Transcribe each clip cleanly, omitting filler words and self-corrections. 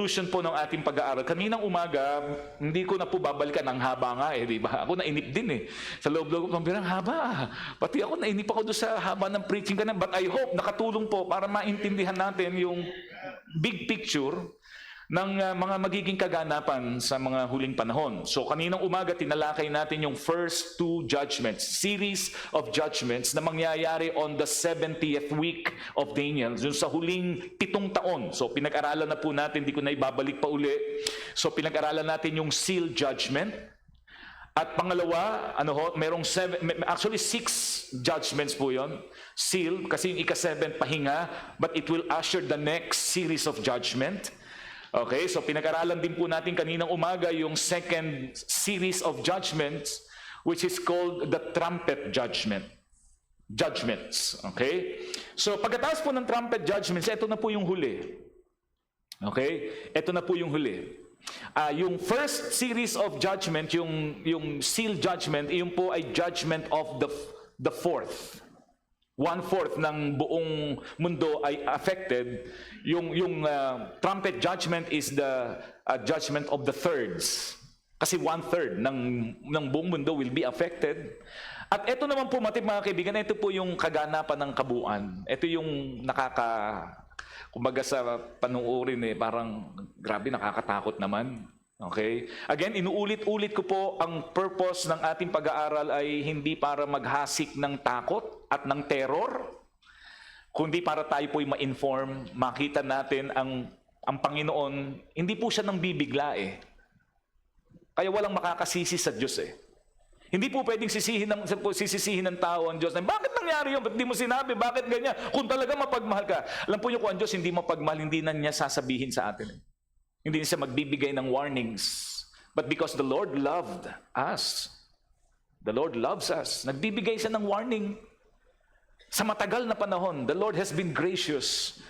conclusion po ng ating pag-aaral. Kaninang umaga, hindi ko na po babalikan, ang haba nga di ba? Ako nainip din Sa loob-loob ng birang haba. Pati ako nainip ako doon sa haba ng preaching ka na. But I hope nakatulong po para maintindihan natin yung big picture ng mga magiging kaganapan sa mga huling panahon. So kaninang umaga, tinalakay natin yung first two judgments, series of judgments na mangyayari on the 70th week of Daniel, yung sa huling 7 taon. So pinag-aralan na po natin, hindi ko na ibabalik pa uli. So pinag-aralan natin yung seal judgment. At pangalawa, merong 6 judgments po yon. Seal, kasi yung ika-7 pahinga, but it will usher the next series of judgment. Okay, so pinag-aralan din po natin kaninang umaga yung second series of judgments, which is called the trumpet judgments. Okay? So pagkatapos po ng trumpet judgments, ito na po yung huli. Okay? Ito na po yung huli. Yung first series of judgment, yung seal judgment, yun po ay judgment of the fourth. 1/4 ng buong mundo ay affected. Yung trumpet judgment is the judgment of the thirds. Kasi 1/3 ng buong mundo will be affected. At ito naman po, mga kaibigan, ito po yung kaganapan ng kabuuan. Ito yung kumbaga sa panuorin parang grabe, nakakatakot naman. Okay? Again, inuulit-ulit ko po, ang purpose ng ating pag-aaral ay hindi para maghasik ng takot at ng terror, kundi para tayo po'y ma-inform, makita natin ang Panginoon, hindi po siya nang bibigla Kaya walang makakasisi sa Diyos Hindi po pwedeng sisisihin ng tao ang Diyos. Bakit nangyari yun? Ba't di mo sinabi? Bakit ganyan? Kung talaga mapagmahal ka. Alam po niyo kung ang Diyos hindi mapagmahal, hindi na niya sasabihin sa atin Hindi siya magbibigay ng warnings. But because the Lord loved us, the Lord loves us, nagbibigay siya ng warning. Sa matagal na panahon, the Lord has been gracious.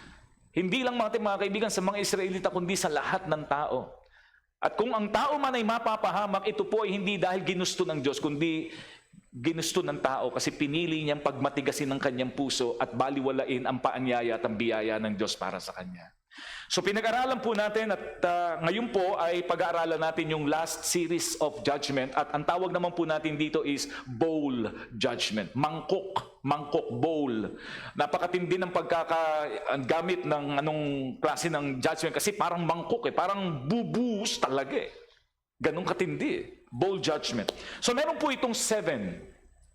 Hindi lang mga kaibigan sa mga Israelita, kundi sa lahat ng tao. At kung ang tao man ay mapapahamak, ito po ay hindi dahil ginusto ng Diyos, kundi ginusto ng tao kasi pinili niyang pagmatigasin ng kanyang puso at baliwalain ang paanyaya at ang biyaya ng Diyos para sa kanya. So pinag-aralan po natin at ngayon po ay pag-aaralan natin yung last series of judgment at ang tawag naman po natin dito is bowl judgment. Mangkok, bowl. Napakatindi ng pagkakagamit ng anong klase ng judgment kasi parang mangkok parang bubuhos talaga Ganun katindi bowl judgment. So meron po itong 7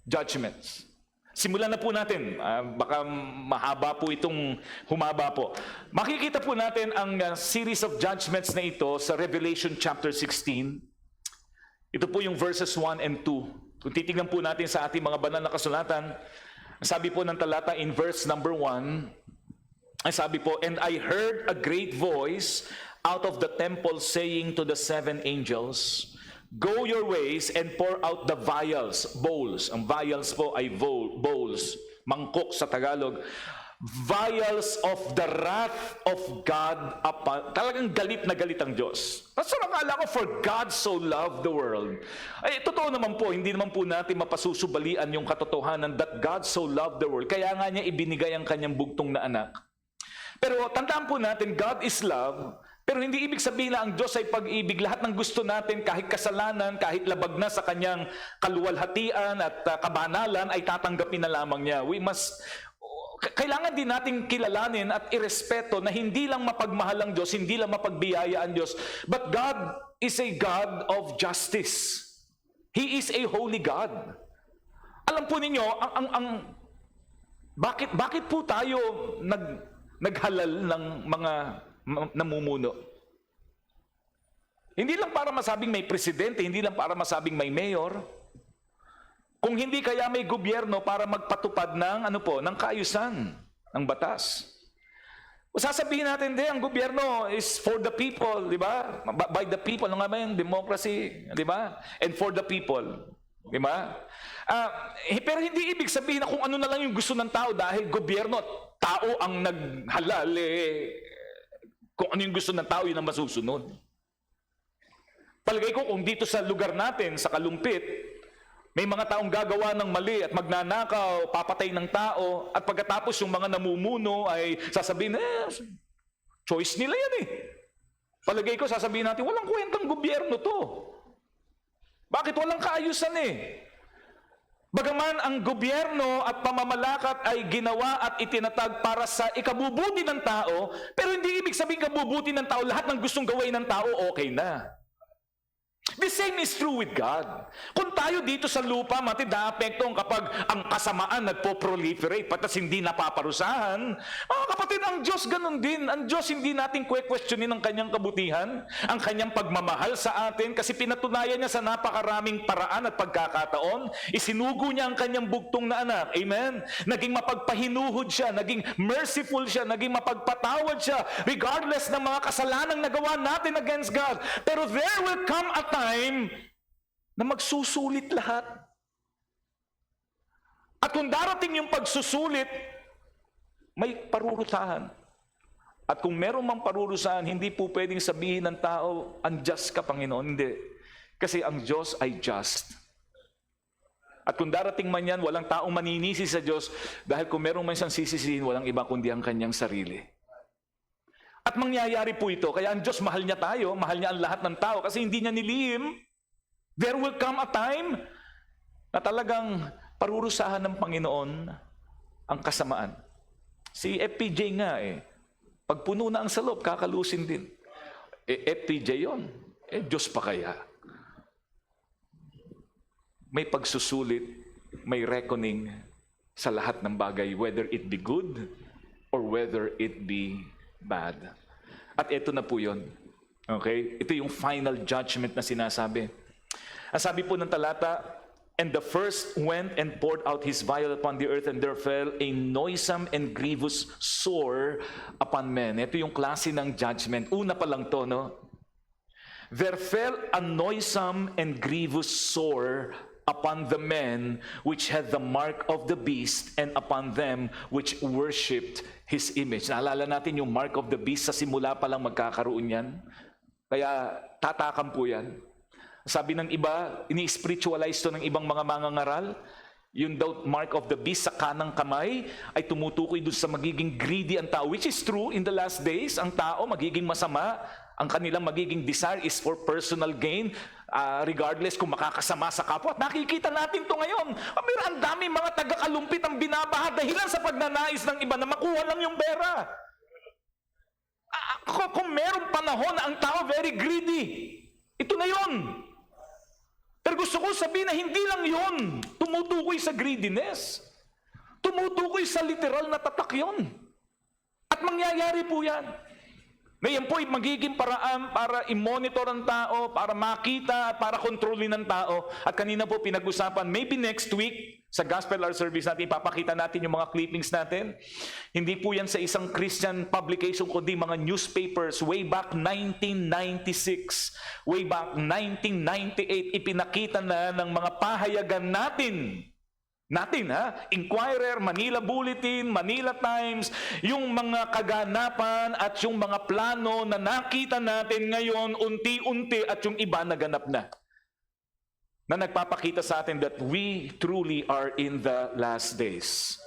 judgments. Simulan na po natin. Baka mahaba po itong humaba po. Makikita po natin ang series of judgments na ito sa Revelation chapter 16. Ito po yung verses 1 and 2. Kung titignan po natin sa ating mga banal na kasulatan, sabi po ng talata in verse number 1, sabi po, "And I heard a great voice out of the temple saying to the 7 angels, Go your ways and pour out the vials," bowls. Ang vials po ay bowls. Mangkok sa Tagalog. "Vials of the wrath of God upon..." Talagang galit na galit ang Diyos. Pastor, akala ko, for God so loved the world. Ay, totoo naman po, hindi naman po natin mapasusubalian yung katotohanan that God so loved the world. Kaya nga niya ibinigay ang kanyang bugtong na anak. Pero tandaan po natin, God is love. Pero hindi ibig sabihin na ang Diyos ay pag-ibig. Lahat ng gusto natin, kahit kasalanan, kahit labag na sa kanyang kaluwalhatian at kabanalan, ay tatanggapin na lamang niya. Kailangan din nating kilalanin at irespeto na hindi lang mapagmahal ang Diyos, hindi lang mapagbiyaya ang Diyos, but God is a God of justice. He is a holy God. Alam po ninyo, bakit po tayo naghalal ng mga namumuno? Hindi lang para masabing may presidente, hindi lang para masabing may mayor. Kung hindi kaya may gobyerno para magpatupad ng ng kaayusan, ng batas. O sasabihin natin, ang gobyerno is for the people, di ba? By the people, ano nga ba yun? Democracy, di ba? And for the people, di ba? Pero hindi ibig sabihin na kung ano na lang yung gusto ng tao dahil gobyerno, tao ang naghalal, kung ano yung gusto ng tao, yun ang masusunod. Palagay ko kung dito sa lugar natin, sa Kalumpit, may mga taong gagawa ng mali at magnanakaw, papatay ng tao, at pagkatapos yung mga namumuno ay sasabihin, choice nila yan Palagay ko, sasabihin natin, walang kwentang gobyerno to. Bakit walang kaayusan eh? Bagaman ang gobyerno at pamamalakat ay ginawa at itinatag para sa ikabubuti ng tao, pero hindi ibig sabihin kabubuti ng tao, lahat ng gustong gawin ng tao, okay na. The same is true with God. Kung tayo dito sa lupa, naapektuhan kapag ang kasamaan nagpo-proliferate, patas hindi napaparusahan. Mga kapatid, ang Diyos ganun din. Ang Diyos hindi natin questionin ang kanyang kabutihan, ang kanyang pagmamahal sa atin, kasi pinatunayan niya sa napakaraming paraan at pagkakataon. Isinugo niya ang kanyang bugtong na anak. Amen? Naging mapagpahinuhod siya, naging merciful siya, naging mapagpatawad siya, regardless ng mga kasalanang nagawa natin against God. Pero there will come a time na magsusulit lahat. At kung darating yung pagsusulit, may parurusahan. At kung meron mang parurusahan, hindi po pwedeng sabihin ng tao, unjust ka, Panginoon. Hindi. Kasi ang Diyos ay just. At kung darating man yan, walang taong maninisi sa Diyos, dahil kung meron man siyang sisisihin, walang iba kundi ang kanyang sarili. At mangyayari po ito, kaya ang Diyos mahal niya tayo, mahal niya ang lahat ng tao, kasi hindi niya nilihim. There will come a time na talagang parurusahan ng Panginoon ang kasamaan. Si FPJ nga pag puno na ang salop, kakalusin din. FPJ yon, Diyos pa kaya? May pagsusulit, may reckoning sa lahat ng bagay, whether it be good or whether it be bad. At ito na po yun. Okay? Ito yung final judgment na sinasabi. Ang sabi po ng talata, and the first went and poured out his vial upon the earth, and there fell a noisome and grievous sore upon men. Ito yung klase ng judgment. Una pa lang to, no? There fell a noisome and grievous sore upon the men which had the mark of the beast, and upon them which worshipped his image. Naalala natin yung mark of the beast, sa simula pa lang magkakaroon yan. Kaya tatakan po yan. Sabi ng iba, ini-spiritualize to ng ibang mga mangangaral, yung daw mark of the beast sa kanang kamay ay tumutukoy doon sa magiging greedy ang tao, which is true in the last days. Ang tao magiging masama, ang kanilang magiging desire is for personal gain, regardless kung makakasama sa kapwa. At nakikita natin to ngayon. Pero ang dami mga taga-kalumpit ang binabaha dahilan sa pagnanais ng iba na makuha lang yung pera. Kung merong panahon na ang tao very greedy, ito na yun. Pero gusto ko sabihin na hindi lang yun tumutukoy sa greediness. Tumutukoy sa literal na tatak yun. At mangyayari po yan. Na yan po ay magiging paraan para i-monitor ang tao, para makita, para kontrolin ng tao. At kanina po pinag-usapan, maybe next week, sa Gospel Hour Service natin, ipapakita natin yung mga clippings natin. Hindi po yan sa isang Christian publication, kundi mga newspapers. Way back 1996, way back 1998, ipinakita na ng mga pahayagan natin, Inquirer, Manila Bulletin, Manila Times, yung mga kaganapan at yung mga plano na nakita natin ngayon unti-unti at yung iba naganap na nagpapakita sa atin that we truly are in the last days.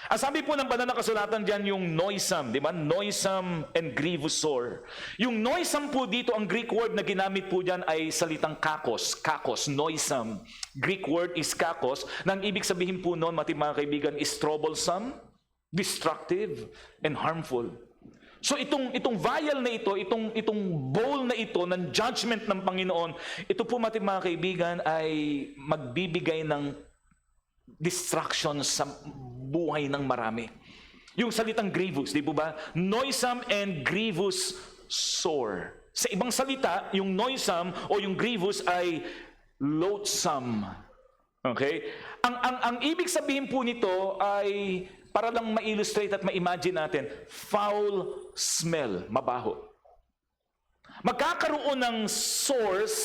Ang sabi po ng banal na kasulatan dyan, yung noisome, di ba? Noisome and grievous sore. Yung noisome po dito, ang Greek word na ginamit po dyan ay salitang kakos. Kakos, noisome. Greek word is kakos. Nang ibig sabihin po noon, mga kaibigan, is troublesome, destructive, and harmful. So itong vial na ito, itong bowl na ito ng judgment ng Panginoon, ito po mga kaibigan ay magbibigay ng distraction sa buhay ng marami. Yung salitang grievous, di po ba? Noisome and grievous sore. Sa ibang salita, yung noisome o yung grievous ay loathsome. Okay? Ang ibig sabihin po nito ay, para lang ma-illustrate at ma-imagine natin, foul smell, mabaho. Magkakaroon ng source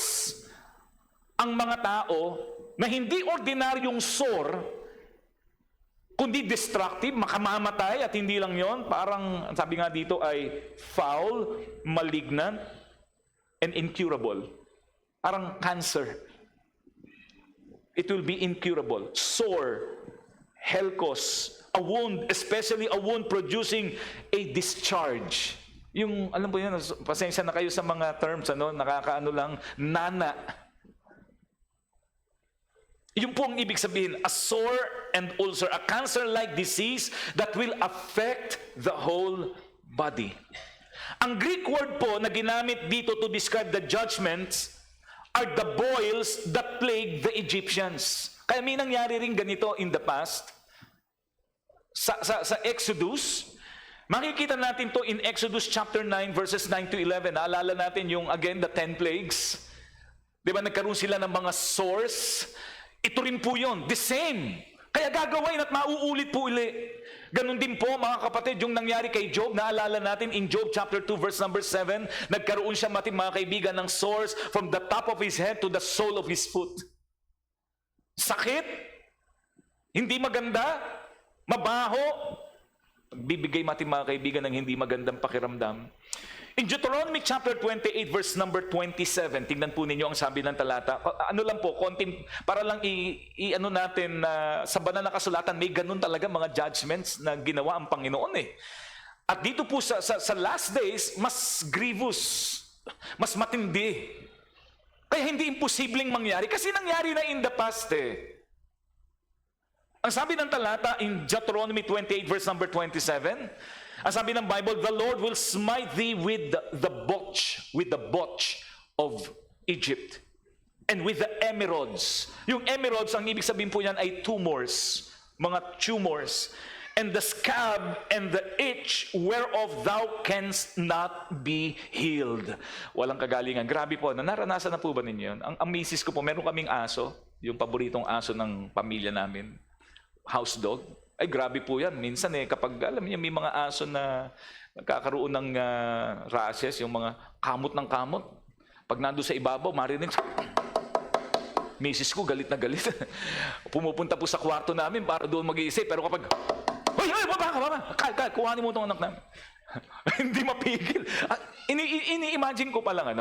ang mga tao na hindi ordinaryong sore, kundi destructive, makamamatay, at hindi lang yon, parang sabi nga dito ay foul, malignant, and incurable. Parang cancer. It will be incurable. Sore, helkos, a wound, especially a wound producing a discharge. Yung, alam po yun, pasensya na kayo sa mga terms, nakakaano lang, nana. Yung po ang ibig sabihin, a sore and ulcer, a cancer-like disease that will affect the whole body. Ang Greek word po na ginamit dito to describe the judgments are the boils that plagued the Egyptians. Kaya may nangyari rin ganito in the past. Sa Exodus, makikita natin to in Exodus chapter 9 verses 9 to 11. Naalala natin yung, again, the 10 plagues. Di ba, nagkaroon sila ng mga sores. Ito rin po yun, the same. Kaya gagawin at mauulit po uli. Ganon din po, mga kapatid, yung nangyari kay Job. Naalala natin in Job chapter 2 verse number 7, nagkaroon siya, mga kaibigan, ng sores from the top of his head to the sole of his foot. Sakit, hindi maganda, mabaho, bibigay natin, mga kaibigan, ng hindi magandang pakiramdam. In Deuteronomy chapter 28 verse number 27, tingnan po ninyo ang sabi ng talata. Ano lang po, konting, para lang i-ano natin sa banal na kasulatan, may ganun talaga mga judgments na ginawa ang Panginoon eh. At dito po sa last days, mas grievous, mas matindi. Kaya hindi imposibleng mangyari kasi nangyari na in the past eh. Ang sabi ng talata in Deuteronomy 28 verse number 27, ang sabi ng Bible, the Lord will smite thee with the botch of Egypt and with the emerods. Yung emerods, ang ibig sabihin po yan ay tumors, mga tumors. And the scab and the itch whereof thou canst not be healed. Walang kagalingan. Grabe po, naranasan na po ba ninyo yun? Ang misis ko po, meron kaming aso, yung paboritong aso ng pamilya namin, house dog. Ay, grabe po yan. Minsan kapag, alam niyo, may mga aso na nagkakaroon ng rashes, yung mga kamot ng kamot. Pag nando sa ibabaw, marinig, misis ko, galit na galit. Pumupunta po sa kwarto namin para doon mag-iisip. Pero kapag, hoy, baba, kuhanin mo itong anak namin. Hindi mapigil. Ini-imagine ko pa lang,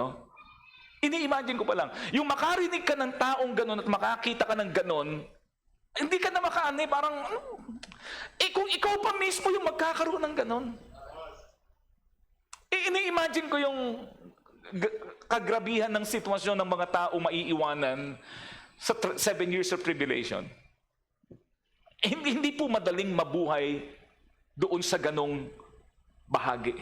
Ini-imagine ko pa lang. Yung makarinig ka ng taong ganon at makakita ka ng ganon, hindi ka na makaani, parang, kung ikaw pa mismo yung magkakaroon ng ganon. Ini-imagine ko yung kagrabihan ng sitwasyon ng mga tao maiiwanan sa 7 years of tribulation. Hindi po madaling mabuhay doon sa ganong bahagi.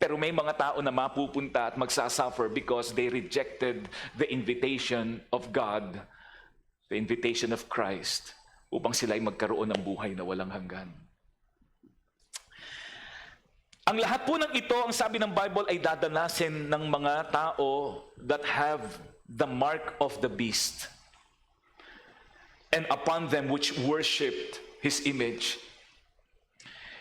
Pero may mga tao na mapupunta at magsasuffer because they rejected the invitation of God, the invitation of Christ, upang sila ay magkaroon ng buhay na walang hanggan. Ang lahat po ng ito, ang sabi ng Bible, ay dadanasin ng mga tao that have the mark of the beast, and upon them which worshipped his image.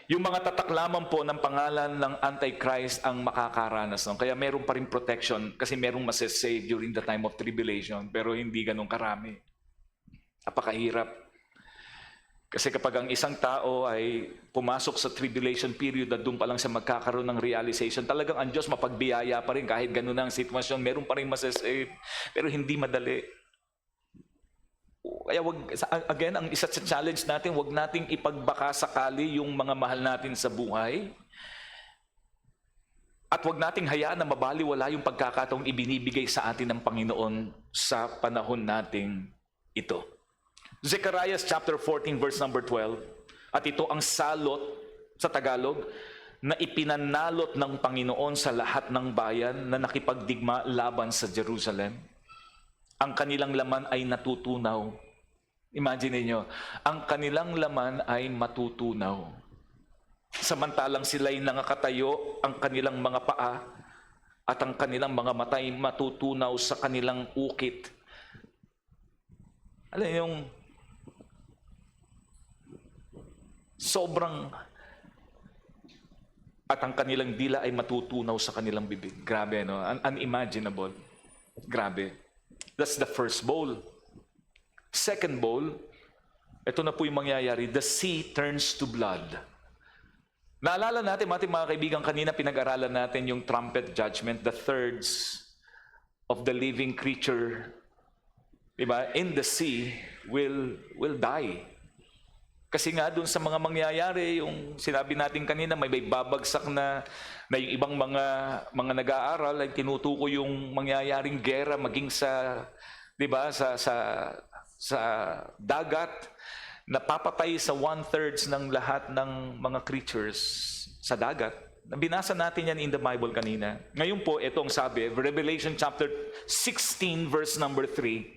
Yung mga tataklaman po ng pangalan ng Antichrist ang makakaranas nun. Kaya meron pa rin protection kasi merong masasave during the time of tribulation, pero hindi ganun karami. Napakahirap. Kasi kapag ang isang tao ay pumasok sa tribulation period at doon pa lang siya magkakaroon ng realization, talagang ang Diyos mapagbiyaya pa rin kahit ganun ang sitwasyon, meron pa rin masasave, pero hindi madali. Kaya again, ang isa sa challenge natin, wag nating ipagbaka sakali yung mga mahal natin sa buhay. At wag nating hayaan na mabaliwala yung pagkakataong ibinibigay sa atin ng Panginoon sa panahon nating ito. Zechariah chapter 14 verse number 12. At ito ang salot sa Tagalog na ipinanalot ng Panginoon sa lahat ng bayan na nakipagdigma laban sa Jerusalem. Ang kanilang laman ay natutunaw. Imagine niyo, ang kanilang laman ay matutunaw. Samantalang sila'y nangakatayo, ang kanilang mga paa at ang kanilang mga mata ay matutunaw sa kanilang ukit. Alam niyo, yung sobrang at ang kanilang dila ay matutunaw sa kanilang bibig. Grabe, no? Unimaginable. Grabe. That's the first bowl. Second bowl, ito na po yung mangyayari. The sea turns to blood. Naalala natin, mga kaibigan, kanina pinag-aralan natin yung trumpet judgment, the thirds of the living creature, diba, in the sea will die. Kasi nga doon sa mga mangyayari, yung sinabi natin kanina, may babagsak na yung ibang mga nag-aaral ay tinutukoy yung mangyayaring gera maging sa, 'di ba, sa dagat, napapatay sa 1/3 ng lahat ng mga creatures sa dagat. Binasa natin yan in the Bible kanina. Ngayon po, itong sabi, Revelation chapter 16 verse number 3.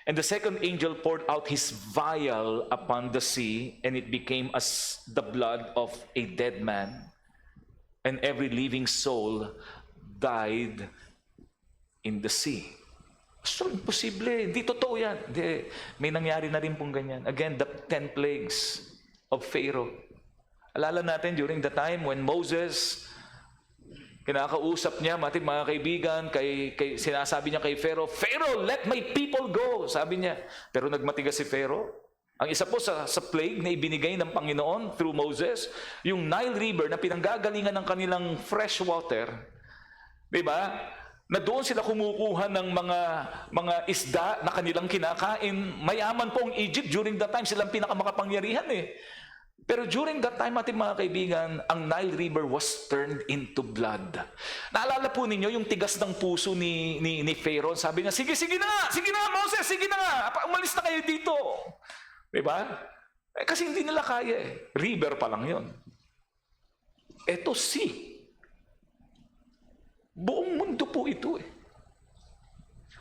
And the second angel poured out his vial upon the sea, and it became as the blood of a dead man. And every living soul died in the sea. So, imposible. Hindi totoo yan. Hindi. May nangyari na rin pong ganyan. Again, the 10 plagues of Pharaoh. Alala natin during the time when Moses, kinakausap niya, mga kaibigan, sinasabi niya kay Pharaoh, Pharaoh, let my people go, sabi niya. Pero nagmatigas si Pharaoh. Ang isa po sa plague na ibinigay ng Panginoon through Moses, yung Nile River na pinanggagalingan ng kanilang fresh water, di ba? Na doon sila kumukuha ng mga isda na kanilang kinakain. Mayaman po ang Egypt during that time, silang pinakamakapangyarihan eh. Pero during that time, ating mga kaibigan, ang Nile River was turned into blood. Naalala po ninyo yung tigas ng puso ni Pharaoh. Sabi niya, sige na Moses, sige na nga, umalis na kayo dito. Diba? Kasi hindi nila kaya eh. River pa lang yun. Eto sea. Buong mundo po ito eh.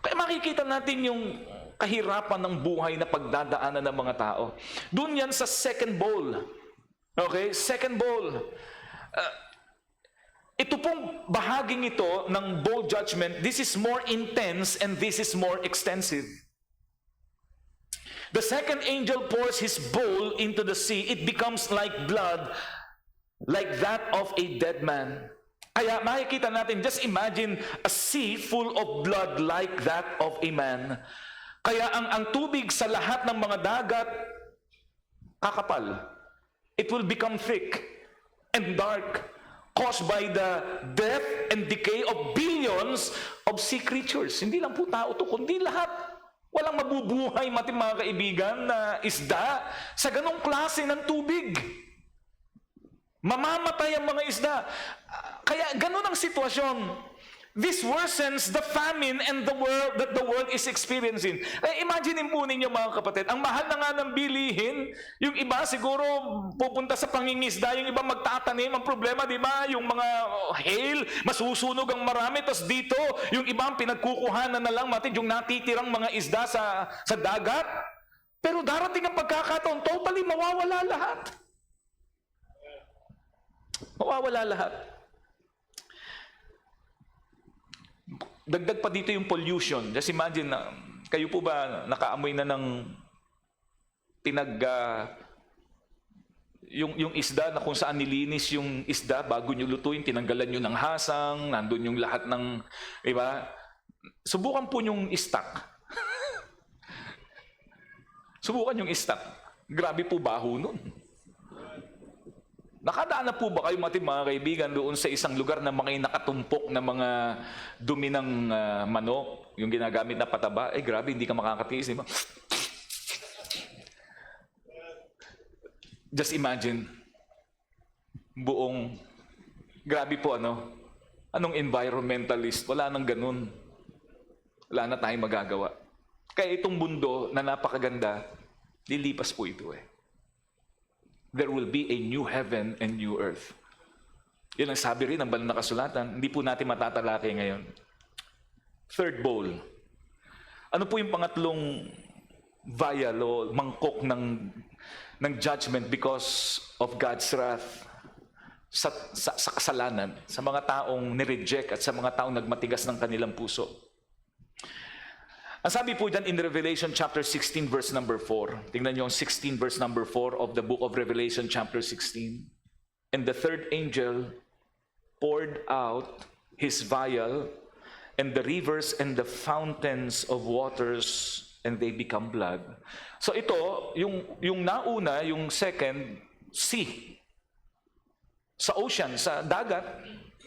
Kaya makikita natin yung kahirapan ng buhay na pagdadaanan ng mga tao. Doon yan sa second bowl. Okay? Second bowl. Ito pong bahaging ito ng bowl judgment, this is more intense and this is more extensive. The second angel pours his bowl into the sea. It becomes like blood, like that of a dead man. Kaya makikita natin, just imagine a sea full of blood like that of a man. Kaya ang tubig sa lahat ng mga dagat, kakapal. It will become thick and dark, caused by the death and decay of billions of sea creatures. Hindi lang po tao to, kundi lahat. Walang mabubuhay, mga kaibigan, na isda sa ganong klase ng tubig. Mamamatay ang mga isda. Kaya ganon ang sitwasyon. This worsens the famine and that the world is experiencing. Imagine po ninyo mga kapatid, ang mahal na nga ng bilihin, yung iba siguro pupunta sa pangingisda, yung iba magtatanim, ang problema, di ba? Yung mga hail, masusunog ang marami, tapos dito, yung iba ang pinagkukuhanan na lang, matid, yung natitirang mga isda sa dagat. Pero darating ang pagkakataon, totally mawawala lahat. Mawawala lahat. Dagdag pa dito yung pollution. Just imagine na, kayo po ba nakaamoy na ng yung isda na kung saan nilinis yung isda bago nyo lutuin, tinanggalan nyo ng hasang, nandun yung lahat ng, diba? Subukan po yung stock. Subukan yung stock. Grabe po baho nun. Nakadaan na po ba kayo mga kaibigan doon sa isang lugar na mga nakatumpok na mga dumi ng manok, yung ginagamit na pataba? Grabe, hindi ka makakatiis, di ba? Just imagine, grabe po anong environmentalist, wala nang ganun. Wala na tayong magagawa. Kaya itong mundo na napakaganda, lilipas po ito eh. There will be a new heaven and new earth. Yan ang sabi rin ng banal na kasulatan. Hindi po natin matatalakay ngayon. Third bowl. Ano po yung pangatlong vial o mangkok ng judgment because of God's wrath sa kasalanan, sa mga taong nireject at sa mga taong nagmatigas ng kanilang puso? Ang sabi po dyan in Revelation chapter 16 verse number 4. Tingnan nyo ang 16 verse number 4 of the book of Revelation chapter 16. And the third angel poured out his vial, and the rivers and the fountains of waters, and they become blood. So ito, yung nauna, yung second, sea. Sa ocean, sa dagat,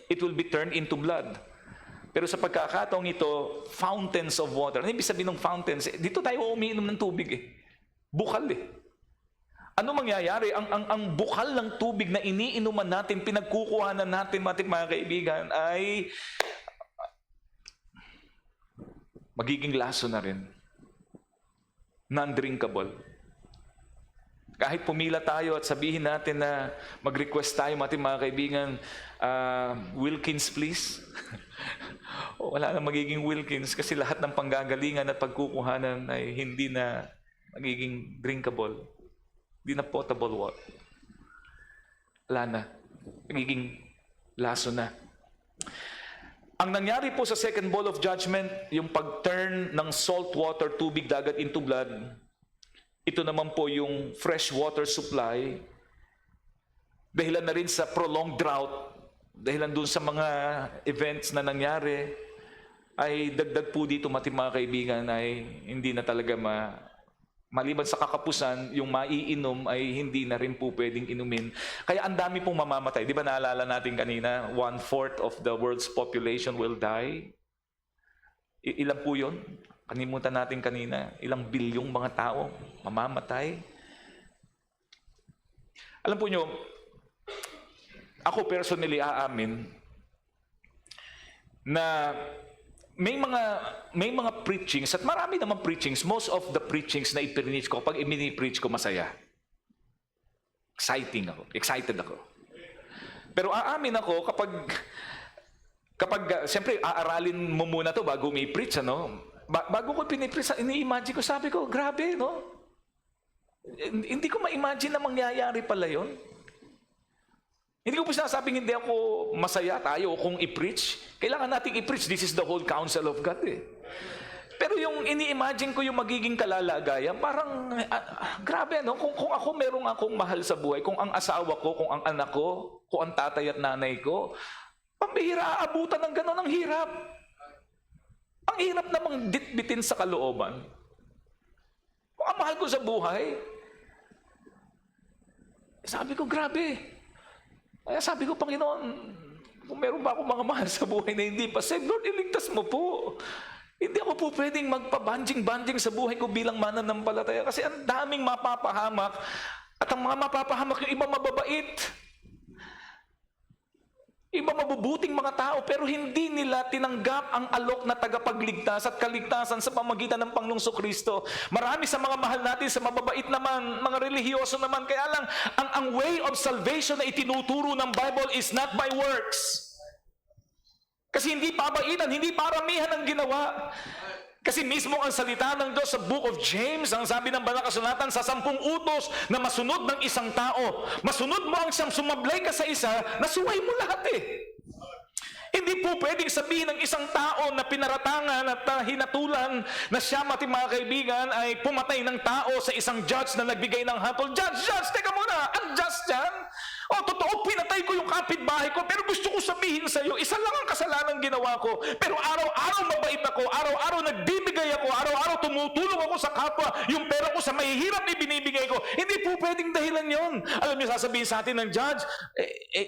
it will be turned into blood. Pero sa pagkakataong ito, fountains of water. Ano ibig sabihin ng fountains? Dito tayo umiinom ng tubig eh. Bukal eh. ano mangyayari? Ang bukal ng tubig na iniinuman natin, pinagkukuhanan natin, mga kaibigan, ay magiging laso na rin. Non-drinkable. Kahit pumila tayo at sabihin natin na mag-request tayo, mga kaibigan, Wilkins please. Wala na magiging Wilkins kasi lahat ng panggagalingan at pagkukuhanan ay hindi na magiging drinkable. Hindi na potable water. Wala na. Magiging laso na. Ang nangyari po sa second bowl of judgment, yung pag-turn ng salt water, tubig, dagat into blood, ito naman po yung fresh water supply, dahilan na rin sa prolonged drought, dahilan dun sa mga events na nangyari, ay dagdag po dito, mga kaibigan, ay hindi na talaga maliban sa kakapusan, yung maiinom ay hindi na rin po pwedeng inumin. Kaya ang dami pong mamamatay. Di ba naalala natin kanina, 1/4 of the world's population will die? Ilan po yun? Kanimutan natin kanina, ilang bilyong mga tao mamamatay. Alam po nyo, ako personally aamin na may mga preachings, at marami naman preachings, most of the preachings na i-preach ko, pag i-preach ko, masaya. Excited ako. Pero aamin ako, kapag siyempre, aaralin mo muna to bago may preach, ano? Bago ko pinipreach, ini-imagine ko, sabi ko, grabe, no? Hindi ko ma-imagine na mangyayari pala yun. Hindi ko po sinasabing hindi ako masaya tayo kung i-preach. Kailangan nating i-preach. This is the whole counsel of God, eh. Pero yung ini-imagine ko yung magiging kalalagayan, parang, grabe, no? Kung ako merong akong mahal sa buhay, kung ang asawa ko, kung ang anak ko, kung ang tatay at nanay ko, pambihira, aabutan ng gano'n ang hirap. Ang hirap namang ditbitin sa kalooban. Kung ang mahal ko sa buhay, sabi ko, grabe. Kaya sabi ko, Panginoon, kung meron ba akong mga mahal sa buhay na hindi pa saved, Lord, iligtas mo po. Hindi ako po pwedeng magpabanjing-banjing sa buhay ko bilang mananampalataya kasi ang daming mapapahamak at ang mga mapapahamak yung iba mababait. Iba mabubuting mga tao pero hindi nila tinanggap ang alok na tagapagligtas at kaligtasan sa pamagitan ng Panginoong Kristo. Marami sa mga mahal natin, sa mababait naman, mga relihiyoso naman. Kaya lang, ang way of salvation na itinuturo ng Bible is not by works. Kasi hindi pabaitan, hindi paramihan ang ginawa. Kasi mismo ang salita ng Diyos sa Book of James, ang sabi ng banal na kasulatan, sa 10 utos na masunod ng isang tao, masunod mo ang siyang sumablay ka sa isa, nasuway mo lahat eh. Hindi po pwedeng sabihin ng isang tao na pinaratangan at hinatulan na siya, mga kaibigan, ay pumatay ng tao sa isang judge na nagbigay ng hatol. Judge, teka muna, unjust yan. O, totoo, pinatay ko yung kapitbahay ko, pero gusto ko sabihin sa iyo, isa lang ang kasalanan ginawa ko. Pero araw-araw mabait ako, araw-araw nagbibigay ako, araw-araw tumutulong ako sa kapwa, yung pera ko sa mahihirap ibinibigay ko. Hindi po pwedeng dahilan yon. Alam niyo, sasabihin sa atin ng judge,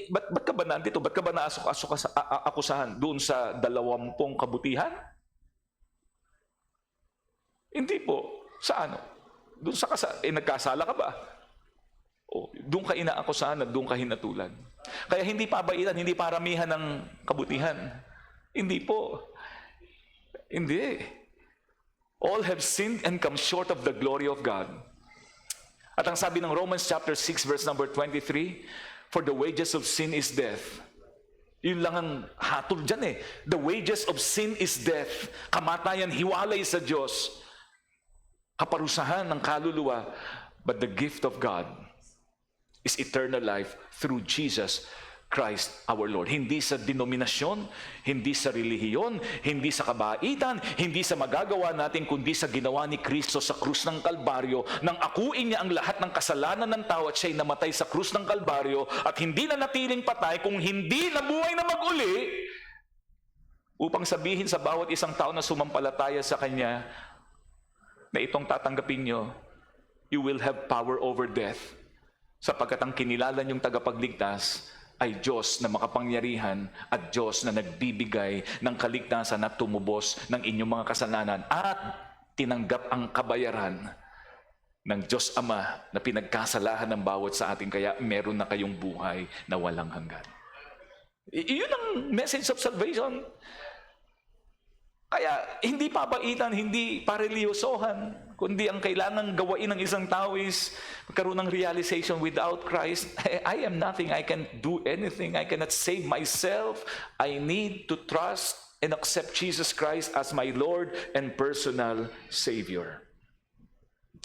ba't ka ba nandito? Ba't ka ba akusahan doon sa 20 kabutihan? Hindi po. Sa ano? Doon sa nagkasala ka ba? O, doon ka inaakusahan at doon ka hinatulan. Kaya hindi pabaitan, hindi paramihan ng kabutihan. Hindi po. Hindi. All have sinned and come short of the glory of God. At ang sabi ng Romans chapter 6 verse number 23, for the wages of sin is death. Yun lang ang hatol dyan eh. The wages of sin is death. Kamatayan, hiwalay sa Diyos. Kaparusahan ng kaluluwa. But the gift of God is eternal life through Jesus Christ our Lord. Hindi sa denominasyon, hindi sa relihiyon, hindi sa kabaitan, hindi sa magagawa natin, kundi sa ginawa ni Kristo sa krus ng Kalbaryo, nang akuin niya ang lahat ng kasalanan ng tao at siya'y namatay sa krus ng Kalbaryo at hindi na natiling patay kung hindi nabuhay na mag-uli upang sabihin sa bawat isang tao na sumampalataya sa Kanya na itong tatanggapin nyo, you will have power over death. Sapagkat ang kinilala niyong tagapagligtas ay Diyos na makapangyarihan at Diyos na nagbibigay ng kaligtasan at tumubos ng inyong mga kasalanan at tinanggap ang kabayaran ng Diyos Ama na pinagkasalahan ng bawat sa atin, kaya meron na kayong buhay na walang hanggan. Iyon ang message of salvation. Kaya hindi pabaitan, hindi pareliyosohan, kundi ang kailangang gawain ng isang tao is magkaroon ng realization, without Christ, I am nothing, I can't do anything, I cannot save myself. I need to trust and accept Jesus Christ as my Lord and personal Savior.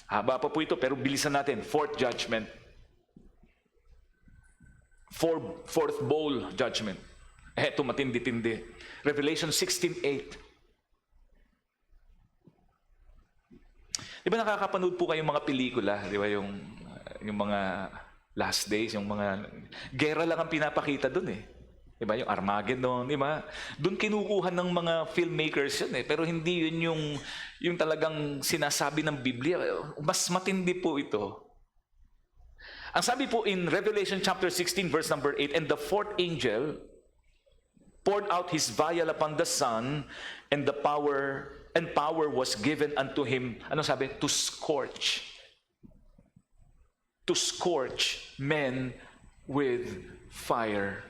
Haba pa po ito, pero bilisan natin. Fourth judgment. Fourth bowl judgment. Eto, matindi-tindi. Revelation 16:8. Di ba nakakapanood po kayong mga pelikula? Di ba yung mga last days, yung mga gera lang ang pinapakita dun eh. Di ba yung Armageddon, di ba? Dun kinukuha ng mga filmmakers yun eh. Pero hindi yun yung talagang sinasabi ng Biblia. Mas matindi po ito. Ang sabi po in Revelation chapter 16 verse number 8, and the fourth angel poured out his vial upon the sun, and power was given unto him. Ano sabi? To scorch men with fire.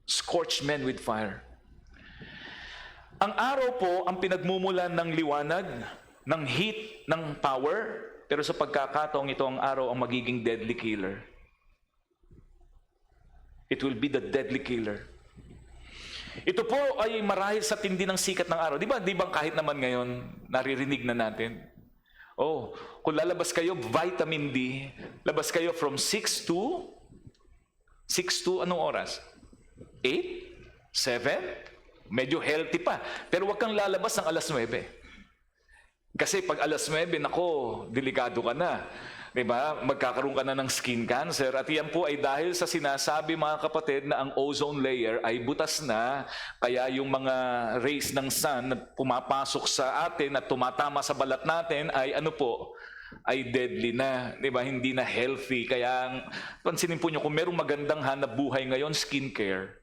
Scorch men with fire. Ang araw po ang pinagmumulan ng liwanag, ng heat, ng power, pero sa pagkakataong ito, ang araw ang magiging deadly killer. It will be the deadly killer. Ito po ay marahil sa tindi ng sikat ng araw. Di ba kahit naman ngayon, naririnig na natin? Oh, kung lalabas kayo, vitamin D, labas kayo from 6 to anong oras? 8? 7? Medyo healthy pa. Pero wag kang lalabas ng alas 9. Kasi pag alas 9, nako, delikado ka na. Diba? Magkakaroon ka na ng skin cancer. At yan po ay dahil sa sinasabi, mga kapatid, na ang ozone layer ay butas na. Kaya yung mga rays ng sun na pumapasok sa atin at tumatama sa balat natin ay ay deadly na. Diba? Hindi na healthy. Kaya pansinin po nyo, kung merong magandang hanap buhay ngayon, skincare.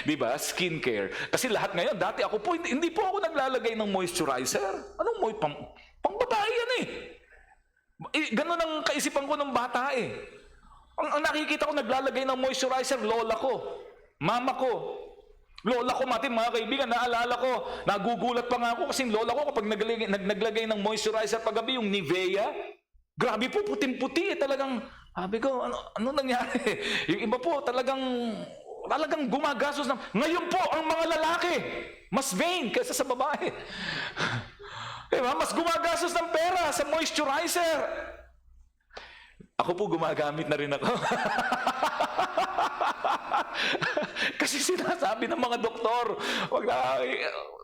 Diba? Skincare. Kasi lahat ngayon, dati ako po, hindi po ako naglalagay ng moisturizer. Anong pang babae yan eh. Ganun ang kaisipan ko ng bata eh. Ang nakikita ko naglalagay ng moisturizer, lola ko, mama ko. Lola ko, mga kaibigan, naalala ko, nagugulat pa nga ako kasi lola ko kapag naglagay ng moisturizer paggabi, yung Nivea, grabe po, puting-puti eh, talagang, sabi ko, ano nangyari? Yung iba po, talagang gumagastos na. Ngayon po, ang mga lalaki, mas vain kaysa sa babae. Diba? Mas gumagastos ng pera sa moisturizer. Ako po, gumagamit na rin ako. Kasi sinasabi ng mga doktor,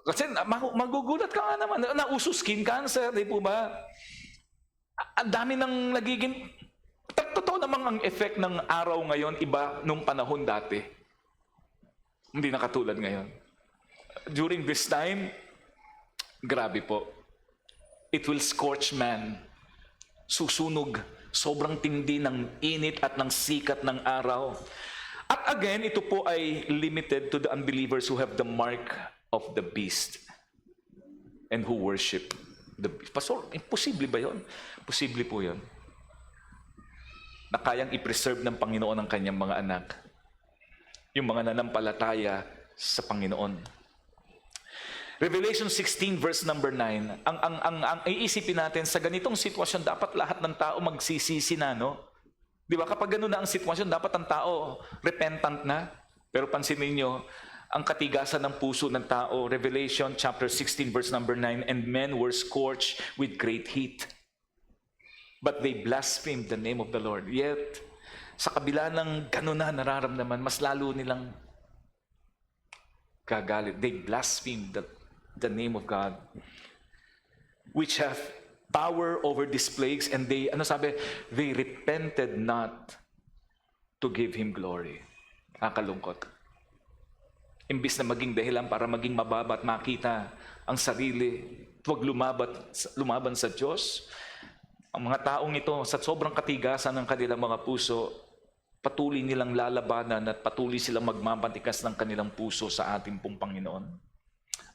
kasi magugulat ka nga naman, nauso skin cancer, di po ba? Ang dami ng nagiging, totoo namang ang effect ng araw ngayon, iba nung panahon dati. Hindi na katulad ngayon. During this time, grabe po. It will scorch man. Susunog. Sobrang tindi ng init at ng sikat ng araw. At again, ito po ay limited to the unbelievers who have the mark of the beast and who worship the beast. Pastor, imposible ba yun? Posible po yun. Na kayang i-preserve ng Panginoon ang kanyang mga anak. Yung mga nanampalataya sa Panginoon. Revelation 16 verse number 9. Ang iisipin natin sa ganitong sitwasyon, dapat lahat ng tao magsisisi na, no? Di ba? Kapag gano'n na ang sitwasyon, dapat ang tao repentant na. Pero pansinin niyo, ang katigasan ng puso ng tao, Revelation chapter 16 verse number 9, and men were scorched with great heat. But they blasphemed the name of the Lord. Yet, sa kabila ng gano'n na nararamdaman, mas lalo nilang gagalit. They blasphemed the name of God, which have power over these plagues, and they repented not to give Him glory. Nakalungkot. Imbis na maging dahilan para maging mababa at makita ang sarili, huwag lumaban sa Diyos, ang mga taong ito, sa sobrang katigasan ng kanilang mga puso, patuloy nilang lalabanan at patuloy silang magmamatikas ng kanilang puso sa ating pong Panginoon.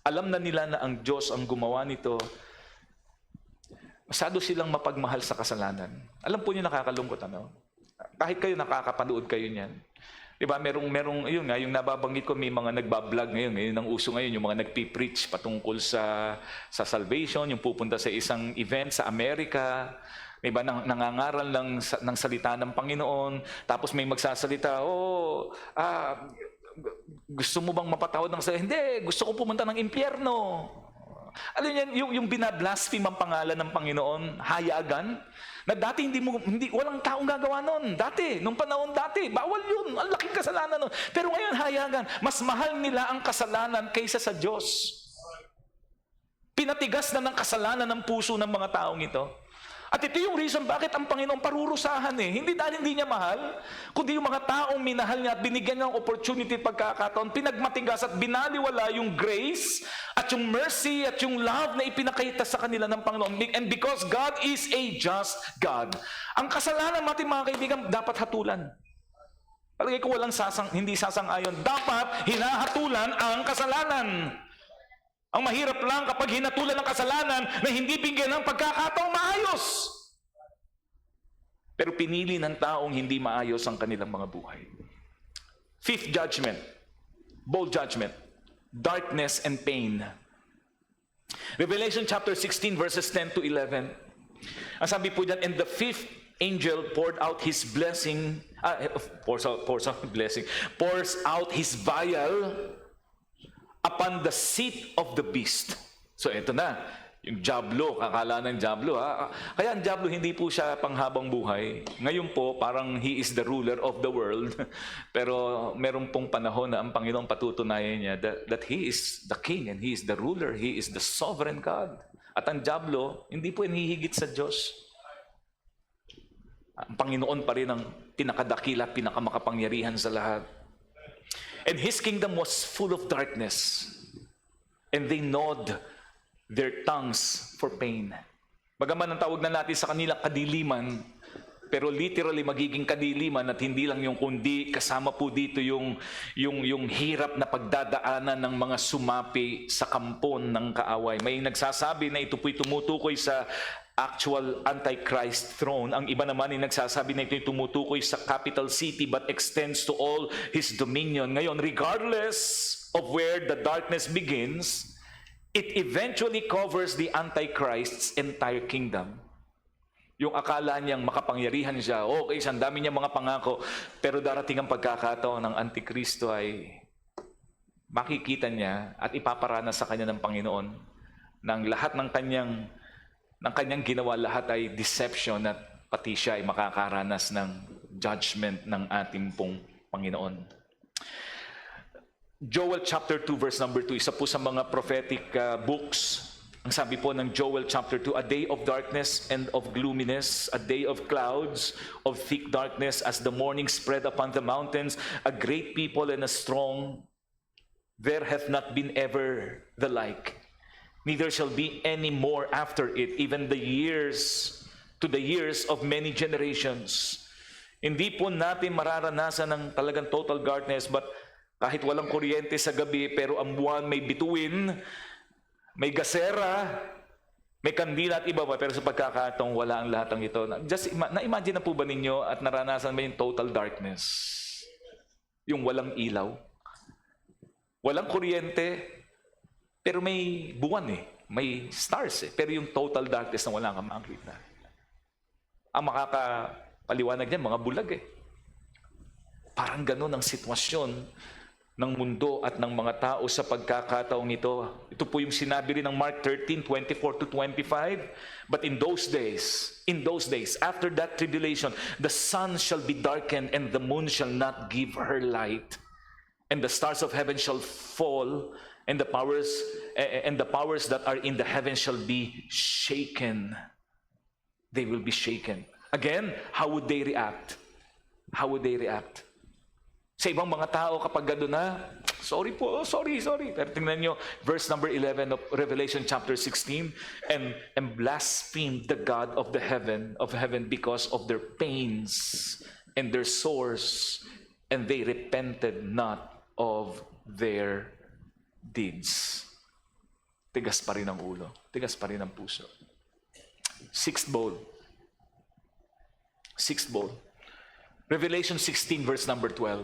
Alam na nila na ang Diyos ang gumawa nito. masyado silang mapagmahal sa kasalanan. Alam po niyo, nakakalungkot, ano? Kahit kayo nakakapanood kayo niyan. Diba, merong, yun nga, yung nababanggit ko, may mga nagbablog ngayon ang uso ngayon, yung mga nagpipreach patungkol sa salvation, yung pupunta sa isang event sa Amerika, diba, nangangaral ng salita ng Panginoon, tapos may magsasalita, gusto mo bang mapatawad ng salita? Hindi, gusto ko pumunta ng impyerno. Alam niyo, yung binablaspheme ang pangalan ng Panginoon, hayagan, na dati walang taong gagawa noon. Dati, nung panahon dati, bawal yun. Ang laking kasalanan nun. Pero ngayon, hayagan. Mas mahal nila ang kasalanan kaysa sa Diyos. Pinatigas na ng kasalanan ng puso ng mga taong ito. At ito yung reason bakit ang Panginoon parurusahan Hindi dahil hindi niya mahal, kundi yung mga taong minahal niya at binigyan niya ng opportunity at pagkakataon, pinagmatigas at binaliwala yung grace at yung mercy at yung love na ipinakita sa kanila ng Panginoon. And because God is a just God, ang kasalanan natin, mga kaibigan, dapat hatulan. Palagay ko hindi sasang-ayon. Dapat hinahatulan ang kasalanan. Ang mahirap lang kapag hinatulan ng kasalanan na hindi bigyan ng pagkakataong maayos. Pero pinili ng taong hindi maayos ang kanilang mga buhay. Fifth judgment, bold judgment, darkness and pain. Revelation chapter 16 verses 10 to 11. Ang sabi po dyan, and the fifth angel poured out his blessing, pours out his vial upon the seat of the beast. So ito na, yung Diablo, akala ng Diablo. Kaya ang Diablo hindi po siya panghabang buhay. Ngayon po, parang he is the ruler of the world. Pero meron pong panahon na ang Panginoon patutunayan niya that he is the king and he is the ruler, he is the sovereign God. At ang Diablo, hindi po hinihigit sa Diyos. Ang Panginoon pa rin ang pinakadakila, pinakamakapangyarihan sa lahat. And his kingdom was full of darkness, and they gnawed their tongues for pain. Bagaman ang tawag na natin sa kanila kadiliman, pero literally magiging kadiliman at hindi lang yung kundi kasama po dito yung hirap na pagdadaanan ng mga sumapi sa kampon ng kaaway. May nagsasabi na ito po'y tumutukoy sa actual Antichrist throne. Ang iba naman ay nagsasabi na ito'y tumutukoy sa capital city but extends to all his dominion. Ngayon, regardless of where the darkness begins, it eventually covers the Antichrist's entire kingdom. Yung akala niyang makapangyarihan siya, okay, ang dami niyang mga pangako, pero darating ang pagkakataon ng Antikristo ay makikita niya at ipaparanas sa kanya ng Panginoon ng lahat ng kanyang ginawa, lahat ay deception at pati siya ay makakaranas ng judgment ng ating pong Panginoon. Joel chapter 2 verse number 2, isa po sa mga prophetic books. Ang sabi po ng Joel chapter 2, a day of darkness and of gloominess, a day of clouds, of thick darkness, as the morning spread upon the mountains, a great people and a strong, there hath not been ever the like. Neither shall be any more after it, even the years of many generations. Hindi po natin mararanasan ng talagang total darkness, but kahit walang kuryente sa gabi, pero ang buwan may bituin, may gasera, may kandila at iba pa, pero sa pagkakataong wala ang lahat ng ito. Just na-imagine na po ba ninyo at naranasan ba yung total darkness? Yung walang ilaw, walang kuryente, pero may buwan may stars pero yung total darkness na wala kang makakita. Ang makakapaliwanag niyan, mga bulag Parang ganun ang sitwasyon ng mundo at ng mga tao sa pagkakataong ito. Ito po yung sinabi rin ng Mark 13:24 to 25. But in those days, after that tribulation, the sun shall be darkened and the moon shall not give her light, and the stars of heaven shall fall, and the powers that are in the heavens shall be shaken. They will be shaken. Again, how would they react? How would they react? Sa ibang mga tao kapag gano'n na, sorry. Pero tingnan nyo, verse number 11 of Revelation chapter 16, and blasphemed the God of heaven because of their pains and their sores, and they repented not of their deeds. Tigas pa rin ang ulo, tigas pa rin ang puso. Sixth bowl. Sixth bowl. Revelation 16, verse number 12.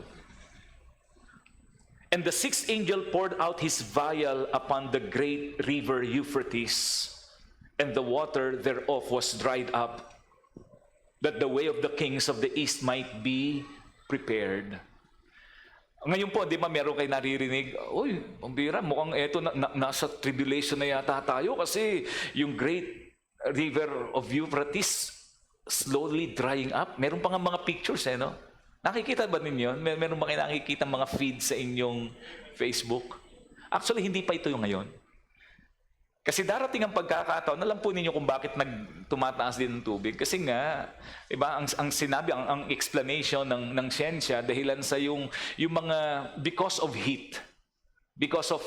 And the sixth angel poured out his vial upon the great river Euphrates, and the water thereof was dried up, that the way of the kings of the east might be prepared. Ngayon po, di ba meron kayo naririnig, uy, ang bira, mukhang eto, nasa tribulation na yata tayo kasi yung great river of Euphrates slowly drying up. Meron pa nga mga pictures, no? Nakikita ba ninyo? Meron ba kayo nakikita mga feed sa inyong Facebook? Actually, hindi pa ito yung ngayon. Kasi darating ang pagkakataon, alam po ninyo kung bakit tumataas din ng tubig. Kasi nga, iba, ang sinabi, ang explanation ng siyensya, dahilan sa yung mga, because of heat. Because of,